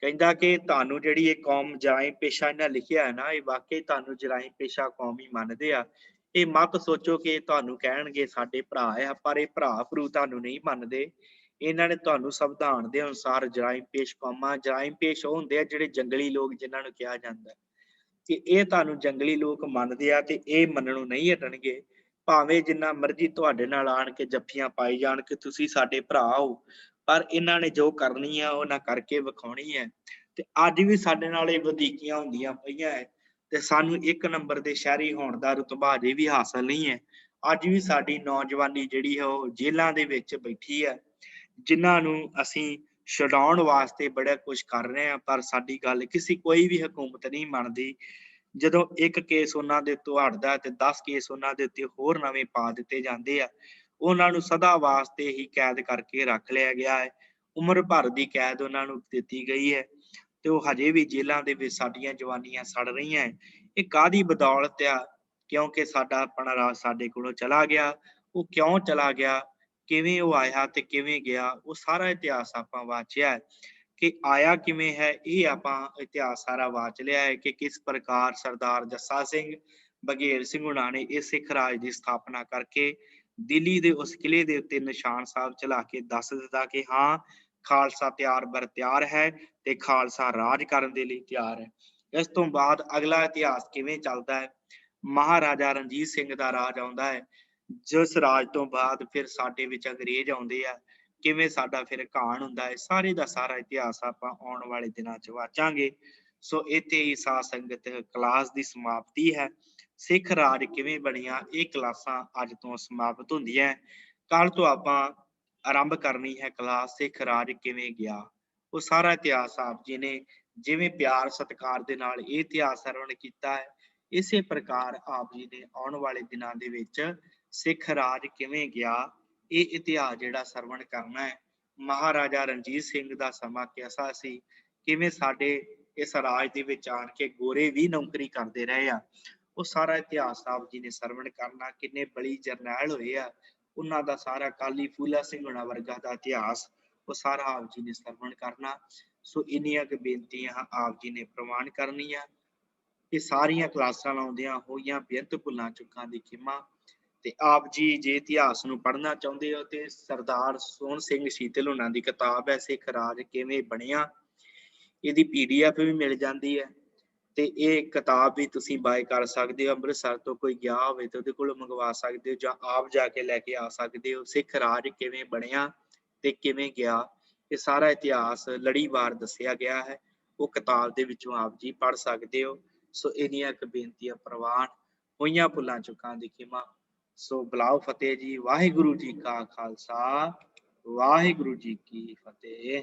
ਕਹਿੰਦਾ ਕਿ ਤੁਹਾਨੂੰ ਜਿਹੜੀ ਇਹ ਕੌਮ ਜਰਾਇਮ ਪੇਸ਼ਾ ਇਹਨਾਂ ਲਿਖਿਆ ਹੈ ਨਾ, ਇਹ ਵਾਕਈ ਤੁਹਾਨੂੰ ਜਰਾਇਮ ਪੇਸ਼ਾ ਕੌਮ ਹੀ ਮੰਨਦੇ ਆ। ਇਹ ਮਤ ਸੋਚੋ ਕਿ ਤੁਹਾਨੂੰ ਕਹਿਣਗੇ ਸਾਡੇ ਭਰਾ ਆ, ਪਰ ਇਹ ਭਰਾ ਭਰੂ ਤੁਹਾਨੂੰ ਨਹੀਂ ਮੰਨਦੇ। ਇਹਨਾਂ ਨੇ ਤੁਹਾਨੂੰ ਸੰਵਿਧਾਨ ਦੇ ਅਨੁਸਾਰ ਜਰਾਇਮ ਪੇਸ਼ ਕੌਮਾਂ, ਜਰਾਇਮ ਪੇਸ਼ ਉਹ ਹੁੰਦੇ ਆ ਜਿਹੜੇ ਜੰਗਲੀ ਲੋਕ ਜਿਨ੍ਹਾਂ ਨੂੰ ਕਿਹਾ ਜਾਂਦਾ ਹੈ, ਕਿ ਇਹ ਤੁਹਾਨੂੰ ਜੰਗਲੀ ਲੋਕ ਮੰਨਦੇ ਆ ਤੇ ਇਹ ਮੰਨਣੋਂ ਨਹੀਂ ਹਟਣਗੇ। ਭਾਵੇਂ ਜਿੰਨਾ ਮਰਜ਼ੀ ਤੁਹਾਡੇ ਨਾਲ ਆਣ ਕੇ ਜੱਫੀਆਂ ਪਾਈ ਜਾਣ ਕਿ ਤੁਸੀਂ ਸਾਡੇ ਭਰਾ ਹੋ, ਪਰ ਇਹਨਾਂ ਨੇ ਜੋ ਕਰਨੀ ਆ ਉਹਨਾਂ ਕਰਕੇ ਵਿਖਾਉਣੀ ਹੈ। ਤੇ ਅੱਜ ਵੀ ਸਾਡੇ ਨਾਲ ਇਹ ਵਧੀਕੀਆਂ ਹੁੰਦੀਆਂ ਪਈਆਂ ਹੈ, ਤੇ ਸਾਨੂੰ ਇੱਕ ਨੰਬਰ ਦੇ ਸ਼ਹਿਰੀ ਹੋਣ ਦਾ ਰੁਤਬਾ ਅਜੇ ਵੀ ਹਾਸਲ ਨਹੀਂ ਹੈ। ਅੱਜ ਵੀ ਸਾਡੀ ਨੌਜਵਾਨੀ ਜਿਹੜੀ ਹੈ ਉਹ ਜੇਲ੍ਹਾਂ ਦੇ ਵਿੱਚ ਬੈਠੀ ਹੈ, ਜਿਨ੍ਹਾਂ ਨੂੰ ਅਸੀਂ ਛਡਾਉਣ ਵਾਸਤੇ ਬੜਾ ਕੁਛ ਕਰ ਰਹੇ ਹਾਂ, ਪਰ ਸਾਡੀ ਗੱਲ ਕਿਸੇ ਕੋਈ ਵੀ ਹਕੂਮਤ ਨਹੀਂ ਮੰਨਦੀ। ਜਦੋਂ ਇੱਕ ਕੇਸ ਉਹਨਾਂ ਦੇ ਉੱਤੋਂ ਹਟਦਾ ਤੇ 10 ਕੇਸ ਉਹਨਾਂ ਦੇ ਉੱਤੇ ਹੋਰ ਨਵੇਂ ਪਾ ਦਿੱਤੇ ਜਾਂਦੇ ਆ। ਉਹਨਾਂ ਨੂੰ ਸਦਾ ਵਾਸਤੇ ਹੀ ਕੈਦ ਕਰਕੇ ਰੱਖ ਲਿਆ ਗਿਆ ਹੈ। ਉਮਰ ਭਰ ਦੀ ਕੈਦ ਉਹਨਾਂ ਨੂੰ ਦਿੱਤੀ ਗਈ ਹੈ, ਤੇ ਉਹ ਹਜੇ ਵੀ ਜੇਲ੍ਹਾਂ ਦੇ ਵਿੱਚ ਸਾਡੀਆਂ ਜਵਾਨੀਆਂ ਸੜ ਰਹੀਆਂ ਹੈ। ਇਹ ਕਾਹਦੀ ਬਦੌਲਤ ਆ? ਕਿਉਂਕਿ ਸਾਡਾ ਆਪਣਾ ਰਾਜ ਸਾਡੇ ਕੋਲੋਂ ਚਲਾ ਗਿਆ। ਉਹ ਕਿਉਂ ਚਲਾ ਗਿਆ, ਕਿਵੇਂ ਉਹ ਆਇਆ ਤੇ ਕਿਵੇਂ ਗਿਆ, ਉਹ ਸਾਰਾ ਇਤਿਹਾਸ ਆਪਾਂ ਵਾਚਿਆ ਹੈ। ਕਿ ਆਇਆ ਕਿਵੇਂ ਹੈ, ਇਹ ਆਪਾਂ ਇਤਿਹਾਸ ਸਾਰਾ ਵਾਚ ਲਿਆ ਹੈ ਕਿ ਕਿਸ ਪ੍ਰਕਾਰ ਸਰਦਾਰ ਜੱਸਾ ਸਿੰਘ, ਬਘੇਲ ਸਿੰਘ ਹੁਣਾਂ ਨੇ ਇਹ ਸਿੱਖ ਰਾਜ ਦੀ ਸਥਾਪਨਾ ਕਰਕੇ ਦਿੱਲੀ ਦੇ ਉਸ ਕਿਲ੍ਹੇ ਦੇ ਉੱਤੇ ਨਿਸ਼ਾਨ ਸਾਹਿਬ ਚਲਾ ਕੇ ਦੱਸ ਦਿੱਤਾ ਕਿ ਹਾਂ, ਖਾਲਸਾ ਤਿਆਰ ਬਰ ਤਿਆਰ ਹੈ ਤੇ ਖਾਲਸਾ ਰਾਜ ਕਰਨ ਦੇ ਲਈ ਤਿਆਰ ਹੈ। ਇਸ ਤੋਂ ਬਾਅਦ ਅਗਲਾ ਇਤਿਹਾਸ ਕਿਵੇਂ ਚੱਲਦਾ ਹੈ? ਮਹਾਰਾਜਾ ਰਣਜੀਤ ਸਿੰਘ ਦਾ ਰਾਜ ਆਉਂਦਾ ਹੈ, ਜਿਸ ਰਾਜ ਤੋਂ ਬਾਅਦ ਫਿਰ ਸਾਡੇ ਵਿੱਚ ਅੰਗਰੇਜ਼ ਆਉਂਦੇ ਆ, ਕਿਵੇਂ ਸਾਡਾ ਫਿਰ ਘਾਣ ਹੁੰਦਾ ਹੈ। ਸਾਰੇ ਦਾ ਸਾਰਾ ਇਤਿਹਾਸ ਆਪਾਂ ਆਉਣ ਵਾਲੇ ਦਿਨਾਂ 'ਚ ਵਾਚਾਂਗੇ। ਸੋ ਇੱਥੇ ਹੀ ਸਾਧ ਸੰਗਤ ਕਲਾਸ ਦੀ ਸਮਾਪਤੀ ਹੈ। ਸਿੱਖ ਰਾਜ ਕਿਵੇਂ ਬਣੀਆਂ, ਇਹ ਕਲਾਸਾਂ ਅੱਜ ਤੋਂ ਸਮਾਪਤ ਹੁੰਦੀਆਂ। ਕੱਲ੍ਹ ਤੋਂ ਆਪਾਂ ਆਰੰਭ ਕਰਨੀ ਹੈ ਕਲਾਸ ਸਿੱਖ ਰਾਜ ਕਿਵੇਂ ਗਿਆ। ਉਹ ਸਾਰਾ ਇਤਿਹਾਸ ਆਪ ਜੀ ਨੇ ਜਿਵੇਂ ਪਿਆਰ ਸਤਿਕਾਰ ਦੇ ਨਾਲ ਇਹ ਇਤਿਹਾਸ ਸਰਵਣ ਕੀਤਾ ਹੈ, ਇਸੇ ਪ੍ਰਕਾਰ ਆਪ ਜੀ ਨੇ ਆਉਣ ਵਾਲੇ ਦਿਨਾਂ ਦੇ ਵਿੱਚ ਸਿੱਖ ਰਾਜ ਕਿਵੇਂ ਗਿਆ, ਇਹ ਇਤਿਹਾਸ ਜਿਹੜਾ ਸਰਵਣ ਕਰਨਾ ਹੈ। ਮਹਾਰਾਜਾ ਰਣਜੀਤ ਸਿੰਘ ਦਾ ਸਮਾਂ ਕੈਸਾ ਸੀ, ਕਿਵੇਂ ਸਾਡੇ ਇਸ ਰਾਜ ਦੇ ਵਿੱਚ ਆਣ ਕੇ ਗੋਰੇ ਵੀ ਨੌਕਰੀ ਕਰਦੇ ਰਹੇ ਆ, ਉਹ ਸਾਰਾ ਇਤਿਹਾਸ ਆਪ ਜੀ ਨੇ ਸਰਵਣ ਕਰਨਾ। ਕਿੰਨੇ ਬਲੀ ਜਰਨੈਲ ਹੋਏ ਆ, ਉਹਨਾਂ ਦਾ ਸਾਰਾ ਕਾਲੀ ਫੂਲਾ ਸਿੰਘ ਹੋਣਾ ਵਰਗਾ ਦਾ ਇਤਿਹਾਸ ਉਹ ਸਾਰਾ ਆਪ ਜੀ ਨੇ ਸਰਵਣ ਕਰਨਾ। ਸੋ ਇੰਨੀਆਂ ਕੁ ਬੇਨਤੀਆਂ ਆਪ ਜੀ ਨੇ ਪ੍ਰਵਾਨ ਕਰਨੀਆਂ। ਇਹ ਸਾਰੀਆਂ ਕਲਾਸਾਂ ਲਾਉਂਦਿਆਂ ਹੋਈਆਂ ਬੇਅੰਤ ਭੁੱਲਾਂ ਚੁੱਕਾਂ ਦੀ ਖਿਮਾ। ਤੇ ਆਪ ਜੀ ਜੇ ਇਤਿਹਾਸ ਨੂੰ ਪੜ੍ਹਨਾ ਚਾਹੁੰਦੇ ਹੋ ਤੇ ਸਰਦਾਰ ਸੋਹਣ ਸਿੰਘ ਸ਼ੀਤਲ ਹੋਣਾ ਦੀ ਕਿਤਾਬ ਹੈ ਸਿੱਖ ਰਾਜ ਕਿਵੇਂ ਬਣਿਆ, ਇਹਦੀ PDF ਵੀ ਮਿਲ ਜਾਂਦੀ ਹੈ। ਤੇ ਇਹ ਕਿਤਾਬ ਵੀ ਤੁਸੀਂ ਬਾਏ ਕਰ ਸਕਦੇ ਹੋ। ਅੰਮ੍ਰਿਤਸਰ ਤੋਂ ਕੋਈ ਗਿਆ ਹੋਵੇ ਤੇ ਉਹਦੇ ਕੋਲੋਂ ਮੰਗਵਾ ਸਕਦੇ ਹੋ, ਜਾਂ ਆਪ ਜਾ ਕੇ ਲੈ ਕੇ ਆ ਸਕਦੇ ਹੋ। ਸਿੱਖ ਰਾਜ ਕਿਵੇਂ ਬਣਿਆ ਤੇ ਕਿਵੇਂ ਗਿਆ, ਇਹ ਸਾਰਾ ਇਤਿਹਾਸ ਲੜੀਵਾਰ ਦੱਸਿਆ ਗਿਆ ਹੈ। ਉਹ ਕਿਤਾਬ ਦੇ ਵਿੱਚੋਂ ਆਪ ਜੀ ਪੜ੍ਹ ਸਕਦੇ ਹੋ। ਸੋ ਇੰਨੀਆਂ ਕੁ ਬੇਨਤੀਆਂ ਪ੍ਰਵਾਨ ਹੋਈਆਂ, ਭੁੱਲਾਂ ਚੁੱਕਾਂ ਦੀ ਖਿਮਾ। ਸੋ ਬੁਲਾਓ ਫਤਿਹ ਜੀ। ਵਾਹਿਗੁਰੂ ਜੀ ਕਾ ਖਾਲਸਾ, ਵਾਹਿਗੁਰੂ ਜੀ ਕੀ ਫਤਿਹ।